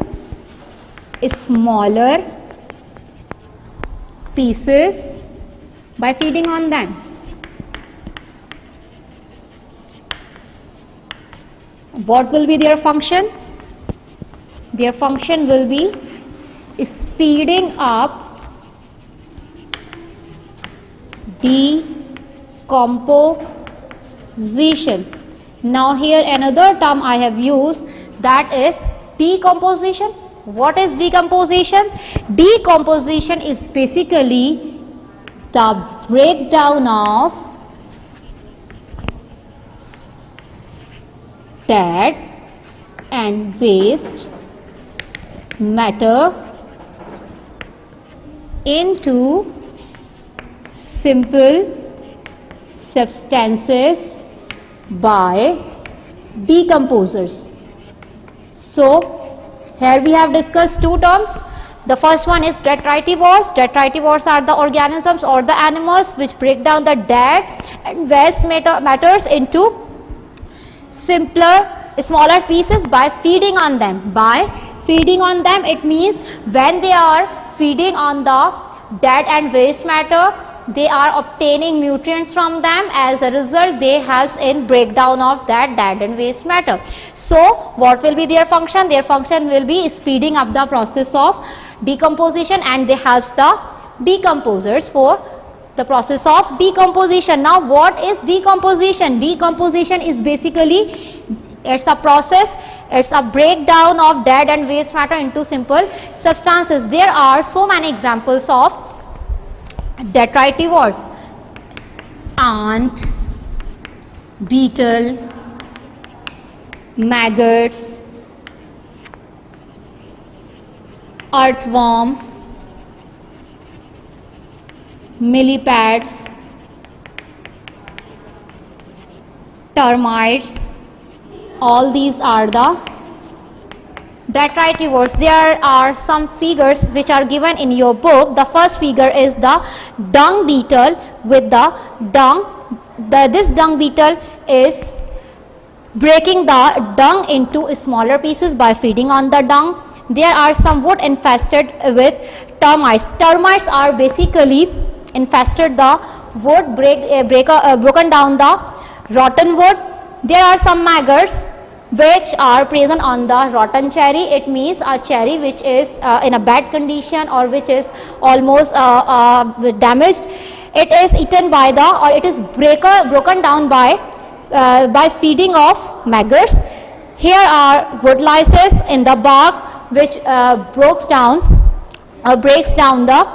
smaller pieces by feeding on them. What will be their function? Their function will be speeding up decomposition. Now here another term I have used, that is decomposition. What is decomposition? Decomposition is basically the breakdown of dead and waste matter into simple substances by decomposers. So Here we have discussed two terms. The first one is detritivores. Detritivores are the organisms or the animals which break down the dead and waste matters into smaller pieces by feeding on them. By feeding on them, it means when they are feeding on the dead and waste matter, they are obtaining nutrients from them. As a result, they helps in breakdown of that dead and waste matter. So what will be their function? Their function will be speeding up the process of decomposition, and they helps the decomposers for the process of decomposition. Now what is decomposition? Decomposition is basically, it's a process, it's a breakdown of dead and waste matter into simple substances. There are so many examples of detritivores: ant, beetle, maggots, earthworm, millipedes, termites. All these are the detritivores. There are some figures which are given in your book. The first figure is the dung beetle with the dung. This dung beetle is breaking the dung into smaller pieces by feeding on the dung. There are some wood infested with termites. Termites are basically infested the wood, broken down the rotten wood. There are some maggots which are present on the rotten cherry. It means a cherry which is in a bad condition or which is almost damaged. It is eaten by the, or it is broken down by feeding of maggots. Here are wood lices in the bark which breaks down the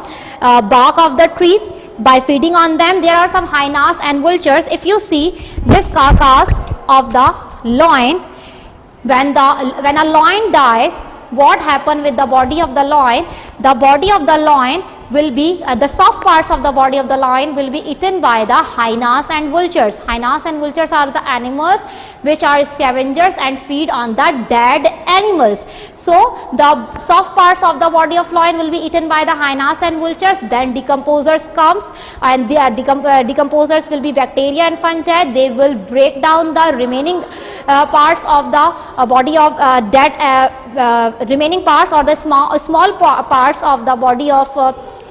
bark of the tree by feeding on them. There are some hyenas and vultures. If you see this carcass of the loin, when a loin dies, what happens with the body of the loin? The body of the loin will be the soft parts of the body of the lion will be eaten by the hyenas and vultures. Hyenas and vultures are the animals which are scavengers and feed on the dead animals. So the soft parts of the body of lion will be eaten by the hyenas and vultures. Then decomposers comes, and the decomposers will be bacteria and fungi. They will break down the remaining parts of the body of remaining parts, or the small parts of the body of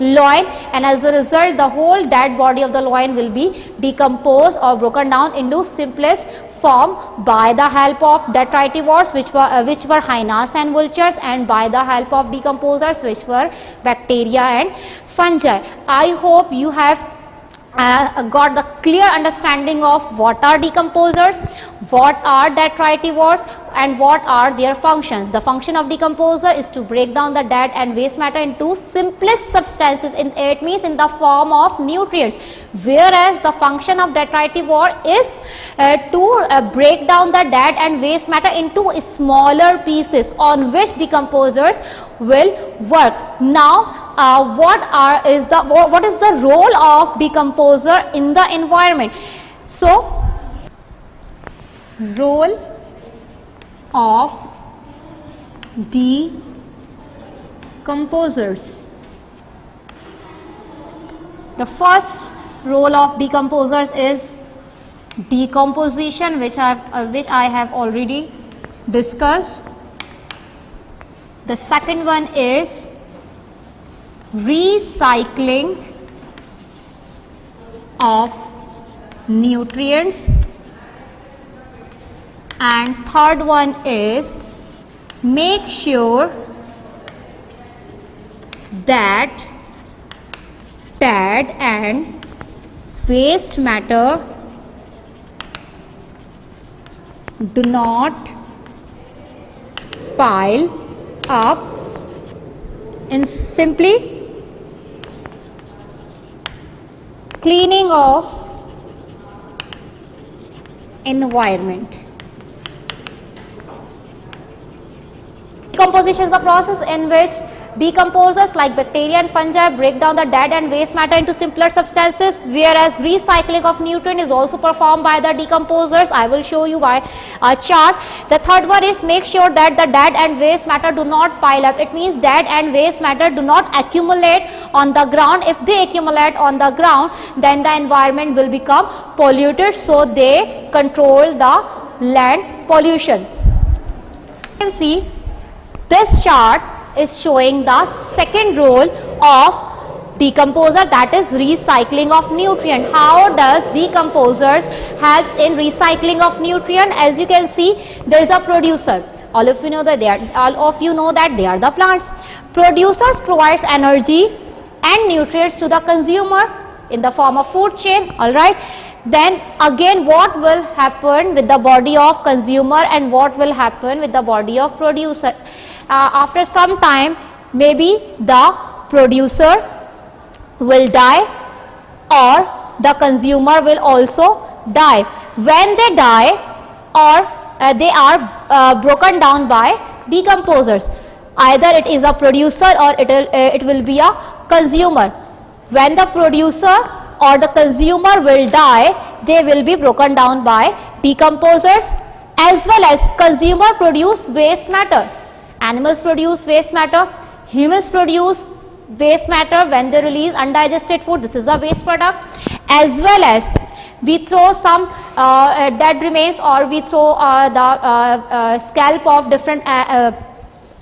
loin, and as a result the whole dead body of the loin will be decomposed or broken down into simplest form by the help of detritivores, which were hyenas and vultures, and by the help of decomposers, which were bacteria and fungi. I hope you have got the clear understanding of what are decomposers, what are detritivores, and what are their functions. The function of decomposer is to break down the dead and waste matter into simplest substances. It means in the form of nutrients, whereas the function of detritivore is to break down the dead and waste matter into smaller pieces on which decomposers will work. Now what is the role of decomposer in the environment? So role of decomposers. The first role of decomposers is decomposition, which I have already discussed. The second one is recycling of nutrients, and third one is make sure that dead and waste matter do not pile up in simply cleaning of environment. Decomposition is the process in which Decomposers like bacteria and fungi break down the dead and waste matter into simpler substances, whereas recycling of nutrient is also performed by the decomposers. I will show you by a chart. The third one is make sure that the dead and waste matter do not pile up. It means dead and waste matter do not accumulate on the ground. If they accumulate on the ground, then the environment will become polluted, so they control the land pollution. You can see this chart is showing the second role of decomposer, that is recycling of nutrient. How does decomposers helps in recycling of nutrient? As you can see, there is a producer. All of you know that they are the plants. Producers provides energy and nutrients to the consumer in the form of food chain. All right. Then again, what will happen with the body of consumer and what will happen with the body of producer? After some time, maybe the producer will die or the consumer will also die. When they die, or they are broken down by decomposers, either it is a producer or it will be a consumer. When the producer or the consumer will die, they will be broken down by decomposers, as well as consumer produce waste matter. Animals produce waste matter, humans produce waste matter when they release undigested food. This is a waste product. As well as we throw some dead remains, or we throw the scalp of different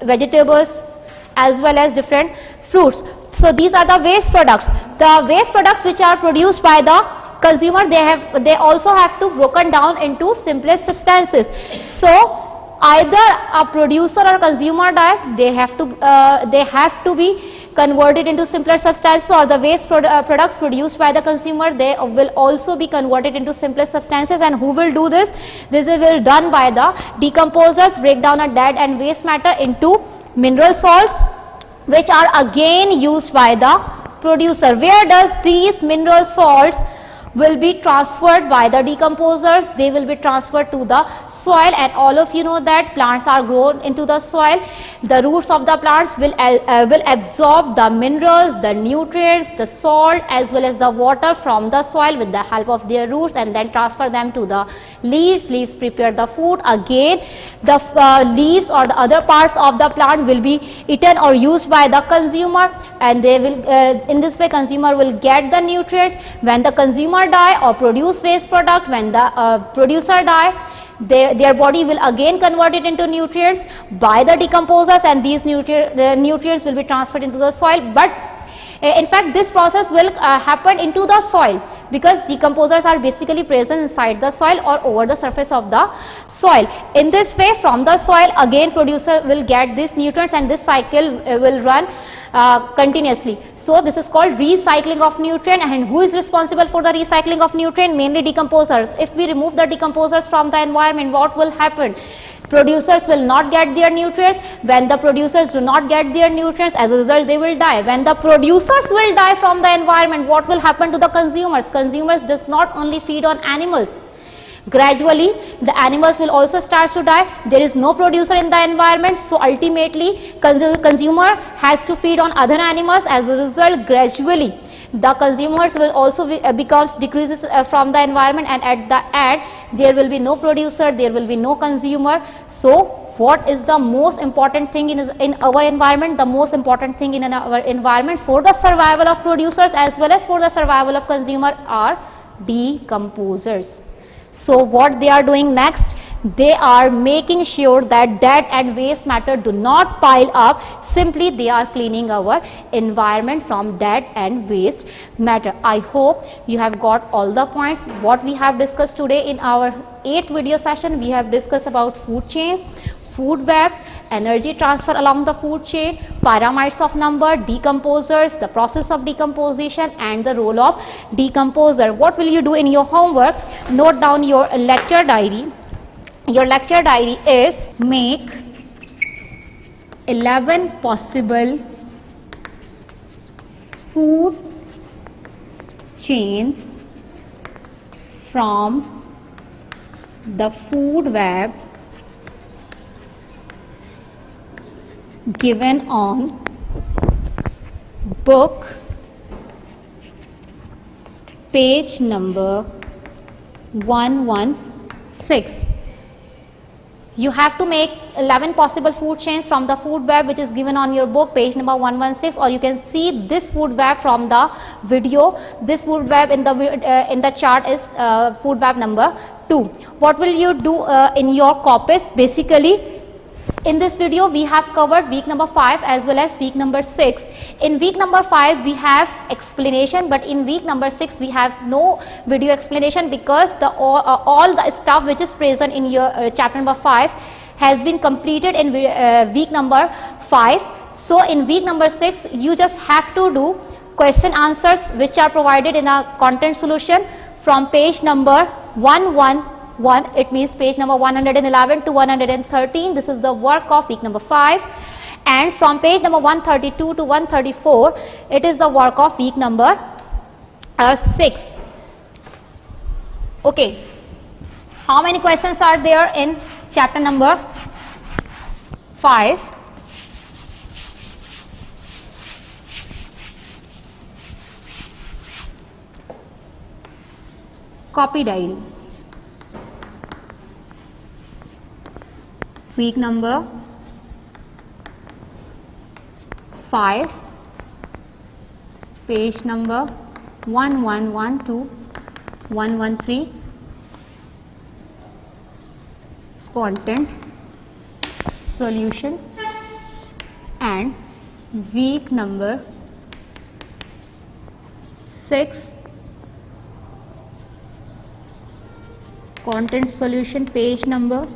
vegetables as well as different fruits. So these are the waste products. The waste products which are produced by the consumer, they also have to broken down into simplest substances. So either a producer or consumer die, they have to be converted into simpler substances, or the waste products produced by the consumer, they will also be converted into simpler substances. And who will do this? This will be done by the decomposers. Break down a dead and waste matter into mineral salts, which are again used by the producer. Where does these mineral salts will be transferred by the decomposers? They will be transferred to the soil, and all of you know that plants are grown into the soil. The roots of the plants will absorb the minerals, the nutrients, the salt as well as the water from the soil with the help of their roots, and then transfer them to the leaves. Leaves prepare the food. Again, the leaves or the other parts of the plant will be eaten or used by the consumer, and they will in this way consumer will get the nutrients. When the consumer die or produce waste product, when the producer die, their body will again convert it into nutrients by the decomposers, and these nutrients will be transferred into the soil. But in fact, this process will happen into the soil, because decomposers are basically present inside the soil or over the surface of the soil. In this way, from the soil again producer will get these nutrients, and this cycle will run continuously. So this is called recycling of nutrient. And who is responsible for the recycling of nutrient? Mainly decomposers. If we remove the decomposers from the environment, what will happen? Producers will not get their nutrients. When the producers do not get their nutrients, as a result they will die. When the producers will die from the environment, what will happen to the consumers? Consumers does not only feed on animals. Gradually the animals will also start to die. There is no producer in the environment, so ultimately consumer has to feed on other animals. As a result, gradually the consumers will also becomes decreases from the environment, and at the end there will be no producer, there will be no consumer. So what is the most important thing in our environment? The most important thing in our environment for the survival of producers as well as for the survival of consumer are decomposers. So what they are doing next? They are making sure that dead and waste matter do not pile up. Simply they are cleaning our environment from dead and waste matter. I hope you have got all the points what we have discussed today in our 8th video session. We have discussed about food chains, food webs, energy transfer along the food chain, pyramids of number, decomposers, the process of decomposition, and the role of decomposer. What will you do in your homework? Note down your lecture diary. Your lecture diary is make 11 possible food chains from the food web given on book, page number 116. You have to make 11 possible food chains from the food web which is given on your book, page number 116, or you can see this food web from the video. This food web in the chart is food web number 2. What will you do in your copies? Basically, in this video we have covered week number 5 as well as week number 6. In week number 5 we have explanation, but in week number 6 we have no video explanation, because all the stuff which is present in your chapter number 5 has been completed in week number 5. So in week number 6 you just have to do question answers which are provided in a content solution from page number 111, it means page number 111 to 113. This is the work of week number 5, and from page number 132 to 134 it is the work of week number 6. Okay, how many questions are there in chapter number 5? Copy diary. Week number 5, page number 111 to 113, content solution, and week number 6, content solution, page number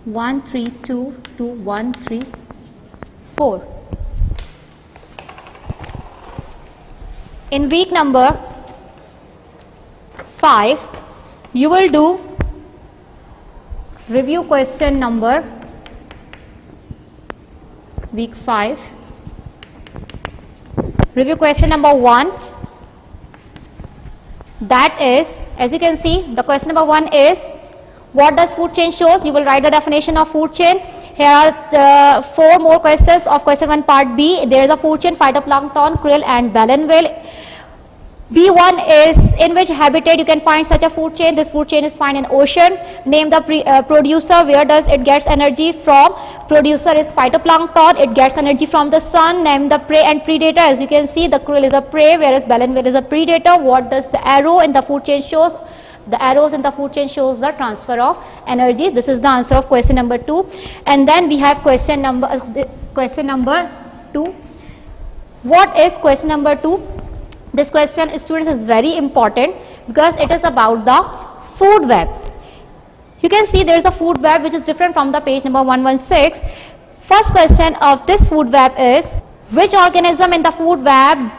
132 to 134. In week number 5 you will do review question number, week 5, review question number 1. That is, as you can see, the question number 1 is, what does food chain shows? You will write the definition of food chain. Here are 4 more questions of question 1 part B. There is a food chain: phytoplankton, krill and baleen whale. B1 is, in which habitat you can find such a food chain? This food chain is found in ocean. Name the producer. Where does it gets energy from? Producer is phytoplankton. It gets energy from the sun. Name the prey and predator. As you can see, the krill is a prey, whereas baleen whale is a predator. What does the arrow in the food chain shows? The arrows in the food chain shows the transfer of energy. This is the answer of question number 2. And then we have question number 2. What is question number 2? This question, students, is very important because it is about the food web. You can see there is a food web which is different from the page number 116. First question of this food web is, which organism in the food web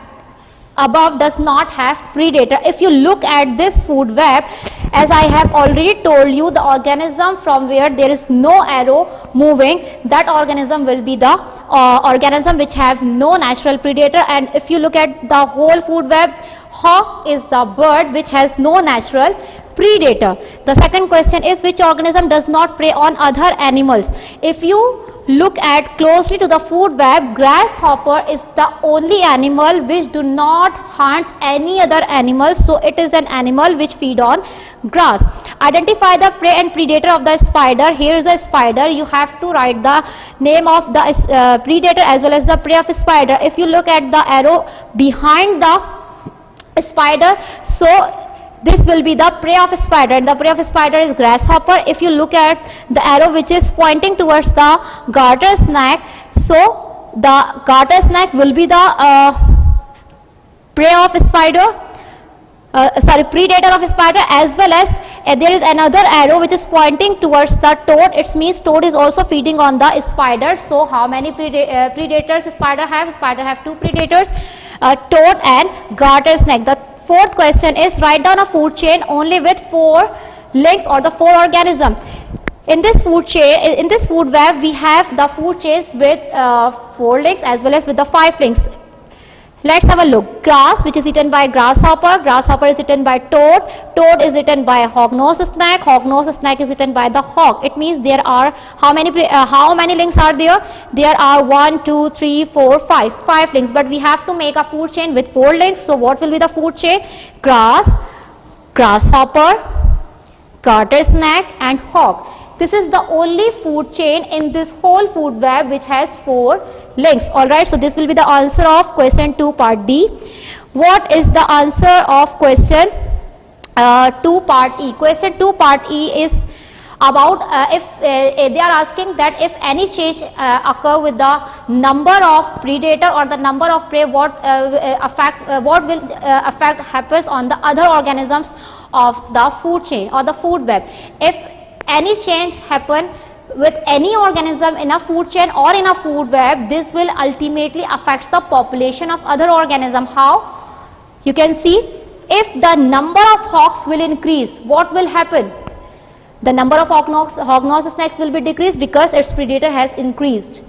above does not have predator? If you look at this food web, as I have already told you, the organism from where there is no arrow moving, that organism will be the organism which have no natural predator. And if you look at the whole food web, hawk is the bird which has no natural predator. The second question is, which organism does not prey on other animals? If you look at closely to the food web, grasshopper is the only animal which do not hunt any other animals, so it is an animal which feed on grass. Identify the prey and predator of the spider. Here is a spider. You have to write the name of the predator as well as the prey of a spider. If you look at the arrow behind the spider, so this will be the prey of a spider, and the prey of a spider is grasshopper. If you look at the arrow which is pointing towards the garter snake, so the garter snake will be the prey of a spider, predator of a spider, as well as there is another arrow which is pointing towards the toad. It means toad is also feeding on the spider. So how many predators spider have? Spider have 2 predators, toad and garter snake. The fourth question is, write down a food chain only with 4 links or the 4 organisms. In this food chain, in this food web, we have the food chains with 4 links as well as with the 5 links. Let's have a look. Grass, which is eaten by grasshopper. Grasshopper is eaten by toad. Toad is eaten by a hognose snake. Hognose snake is eaten by the hawk. It means there are how many links are there? There are 1, 2, 3, 4, 5. 5 links. But we have to make a food chain with 4 links. So what will be the food chain? Grass, grasshopper, garter snake, and hawk. This is the only food chain in this whole food web which has 4 links. Alright, so this will be the answer of question 2 part D. What is the answer of question 2 part E? Question 2 part E is about if they are asking that if any change occur with the number of predator or the number of prey, what will affect happens on the other organisms of the food chain or the food web. If any change happen with any organism in a food chain or in a food web, this will ultimately affect the population of other organism. How? You can see, if the number of hawks will increase, what will happen? The number of hognose snakes will be decreased because its predator has increased.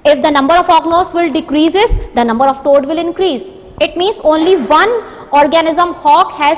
If the number of hognose will decreases, the number of toad will increase. It means only one organism, hawk, has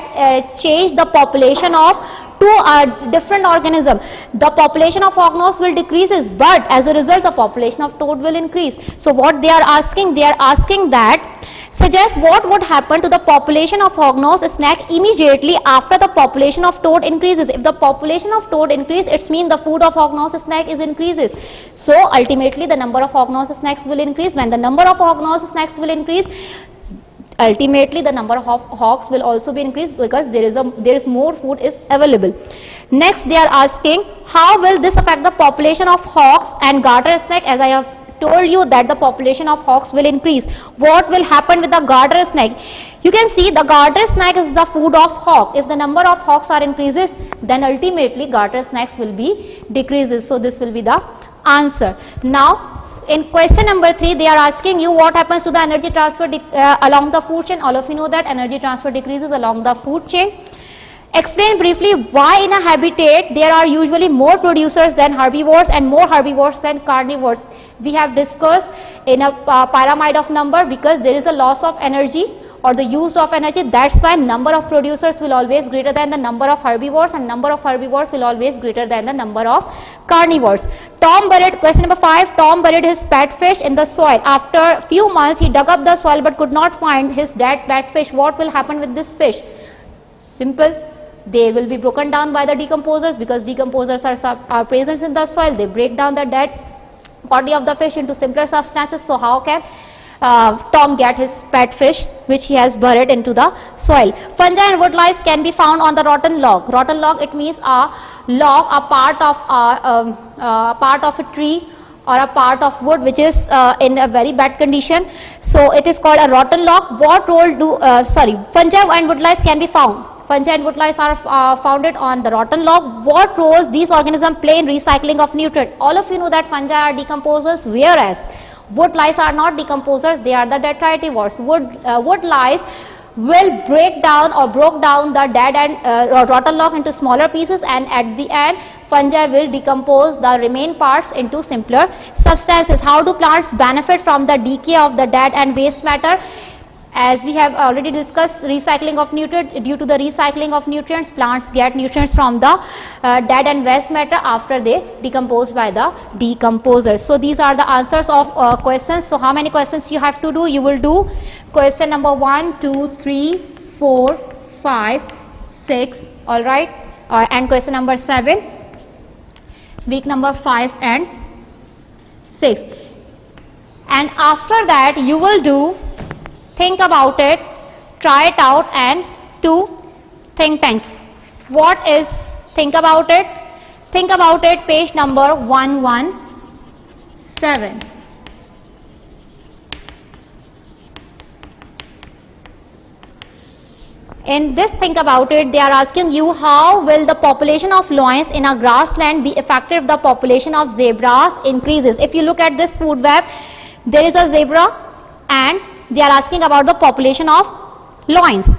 changed the population of 2 different organism. The population of hognose will decreases, but as a result the population of toad will increase. So what they are asking that suggest what would happen to the population of hognose snake immediately after the population of toad increases. If the population of toad increase, it means the food of hognose snake is increases. So ultimately the number of hognose snakes will increase. When the number of hognose snakes will increase, ultimately the number of hawks will also be increased because there is more food is available. Next they are asking, how will this affect the population of hawks and garter snake? As I have told you that the population of hawks will increase. What will happen with the garter snake? You can see the garter snake is the food of hawk. If the number of hawks are increases, then ultimately garter snakes will be decreases. So this will be the answer. Now in question number 3, they are asking you what happens to the energy transfer along the food chain. All of you know that energy transfer decreases along the food chain. Explain briefly why in a habitat there are usually more producers than herbivores and more herbivores than carnivores. We have discussed in a pyramid of number, because there is a loss of energy or the use of energy. That's why number of producers will always greater than the number of herbivores, and number of herbivores will always greater than the number of carnivores. Tom buried, question number 5, Tom buried his pet fish in the soil. After a few months he dug up the soil but could not find his dead pet fish. What will happen with this fish? Simple. They will be broken down by the decomposers, because decomposers are present in the soil. They break down the dead body of the fish into simpler substances. So how can Tom get his pet fish which he has buried into the soil? Fungi and wood lice can be found on the rotten log. Rotten log, it means a log, a part of a tree or a part of wood which is in a very bad condition. So it is called a rotten log. What role do fungi and wood lice can be found? Fungi and wood lice are founded on the rotten log. What roles these organisms play in recycling of nutrients? All of you know that fungi are decomposers, whereas wood lice are not decomposers, they are the detritivores. Wood lice will break down or broke down the dead and rotten log into smaller pieces, and at the end fungi will decompose the remaining parts into simpler substances. How do plants benefit from the decay of the dead and waste matter? As we have already discussed, recycling of nutrients. Due to the recycling of nutrients, plants get nutrients from the dead and waste matter after they decompose by the decomposers. So these are the answers of questions. So how many questions you have to do? You will do question number 1, 2, 3, 4, 5, 6. All right, and question number 7, week number 5 and 6. And after that you will do think about it, try it out, and 2 think tanks. What is think about it? Think about it, page number 117. In this think about it, they are asking you, how will the population of lions in a grassland be affected if the population of zebras increases? If you look at this food web, there is a zebra and they are asking about the population of lions.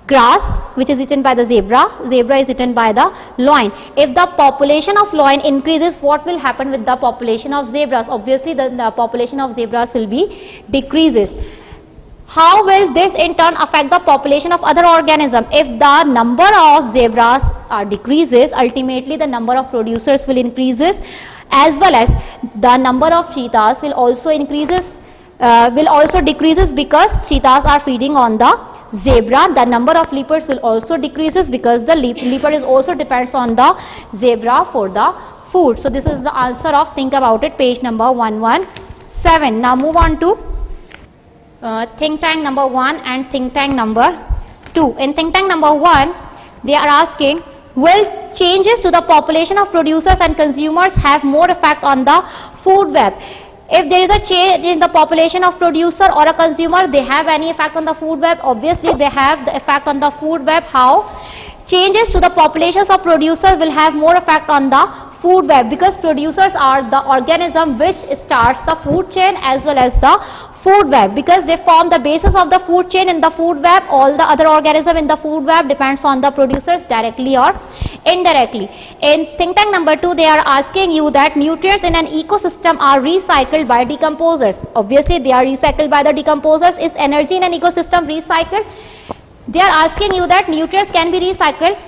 Grass, which is eaten by the zebra is eaten by the lion. If the population of lion increases, what will happen with the population of zebras? Obviously the population of zebras will be decreases. How will this in turn affect the population of other organisms? If the number of zebras decreases, ultimately the number of producers will increases, as well as the number of cheetahs will also decreases because cheetahs are feeding on the zebra. The number of leopards will also decreases because the leopard is also depends on the zebra for the food. So this is the answer of think about it, page number 117. Now move on to think tank number 1 and think tank number 2. In think tank number 1, they are asking, will changes to the population of producers and consumers have more effect on the food web? If there is a change in the population of producer or a consumer, they have any effect on the food web? Obviously they have the effect on the food web. How? Changes to the populations of producers will have more effect on the food web, because producers are the organism which starts the food chain as well as the food web, because they form the basis of the food chain in the food web. All the other organism in the food web depends on the producers directly or indirectly. In think tank number 2, they are asking you that nutrients in an ecosystem are recycled by decomposers. Obviously they are recycled by the decomposers. Is energy in an ecosystem recycled? They are asking you that nutrients can be recycled.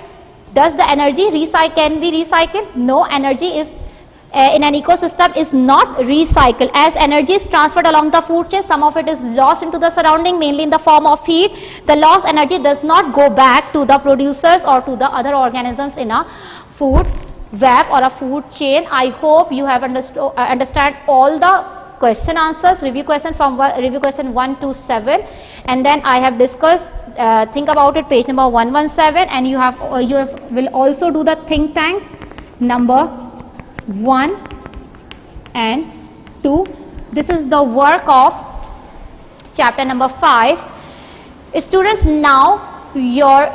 Does the energy can be recycled? No, energy is in an ecosystem is not recycled. As energy is transferred along the food chain, some of it is lost into the surrounding, mainly in the form of heat. The lost energy does not go back to the producers or to the other organisms in a food web or a food chain. I hope you have understand all the question answers, review question from review question 1 to 7, and then I have discussed think about it, page number 117, and you will also do the think tank number 1 and 2. This is the work of chapter number 5. Students, now your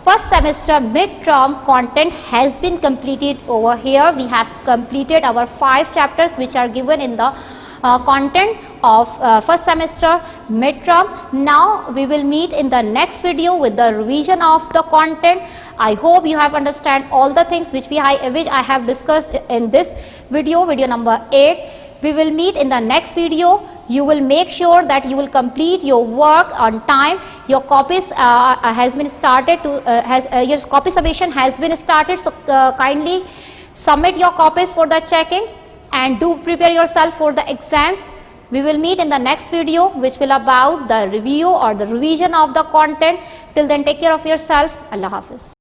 first semester midterm content has been completed over here. We have completed our 5 chapters which are given in the content of first semester midterm. Now we will meet in the next video with the revision of the content. I hope you have understand all the things which I have discussed in this video number 8. We will meet in the next video. You will make sure that you will complete your work on time. Your copies has been started to your copy submission has been started, so kindly submit your copies for the checking and do prepare yourself for the exams. We will meet in the next video which will about the review or the revision of the content. Till then, take care of yourself. Allah Hafiz.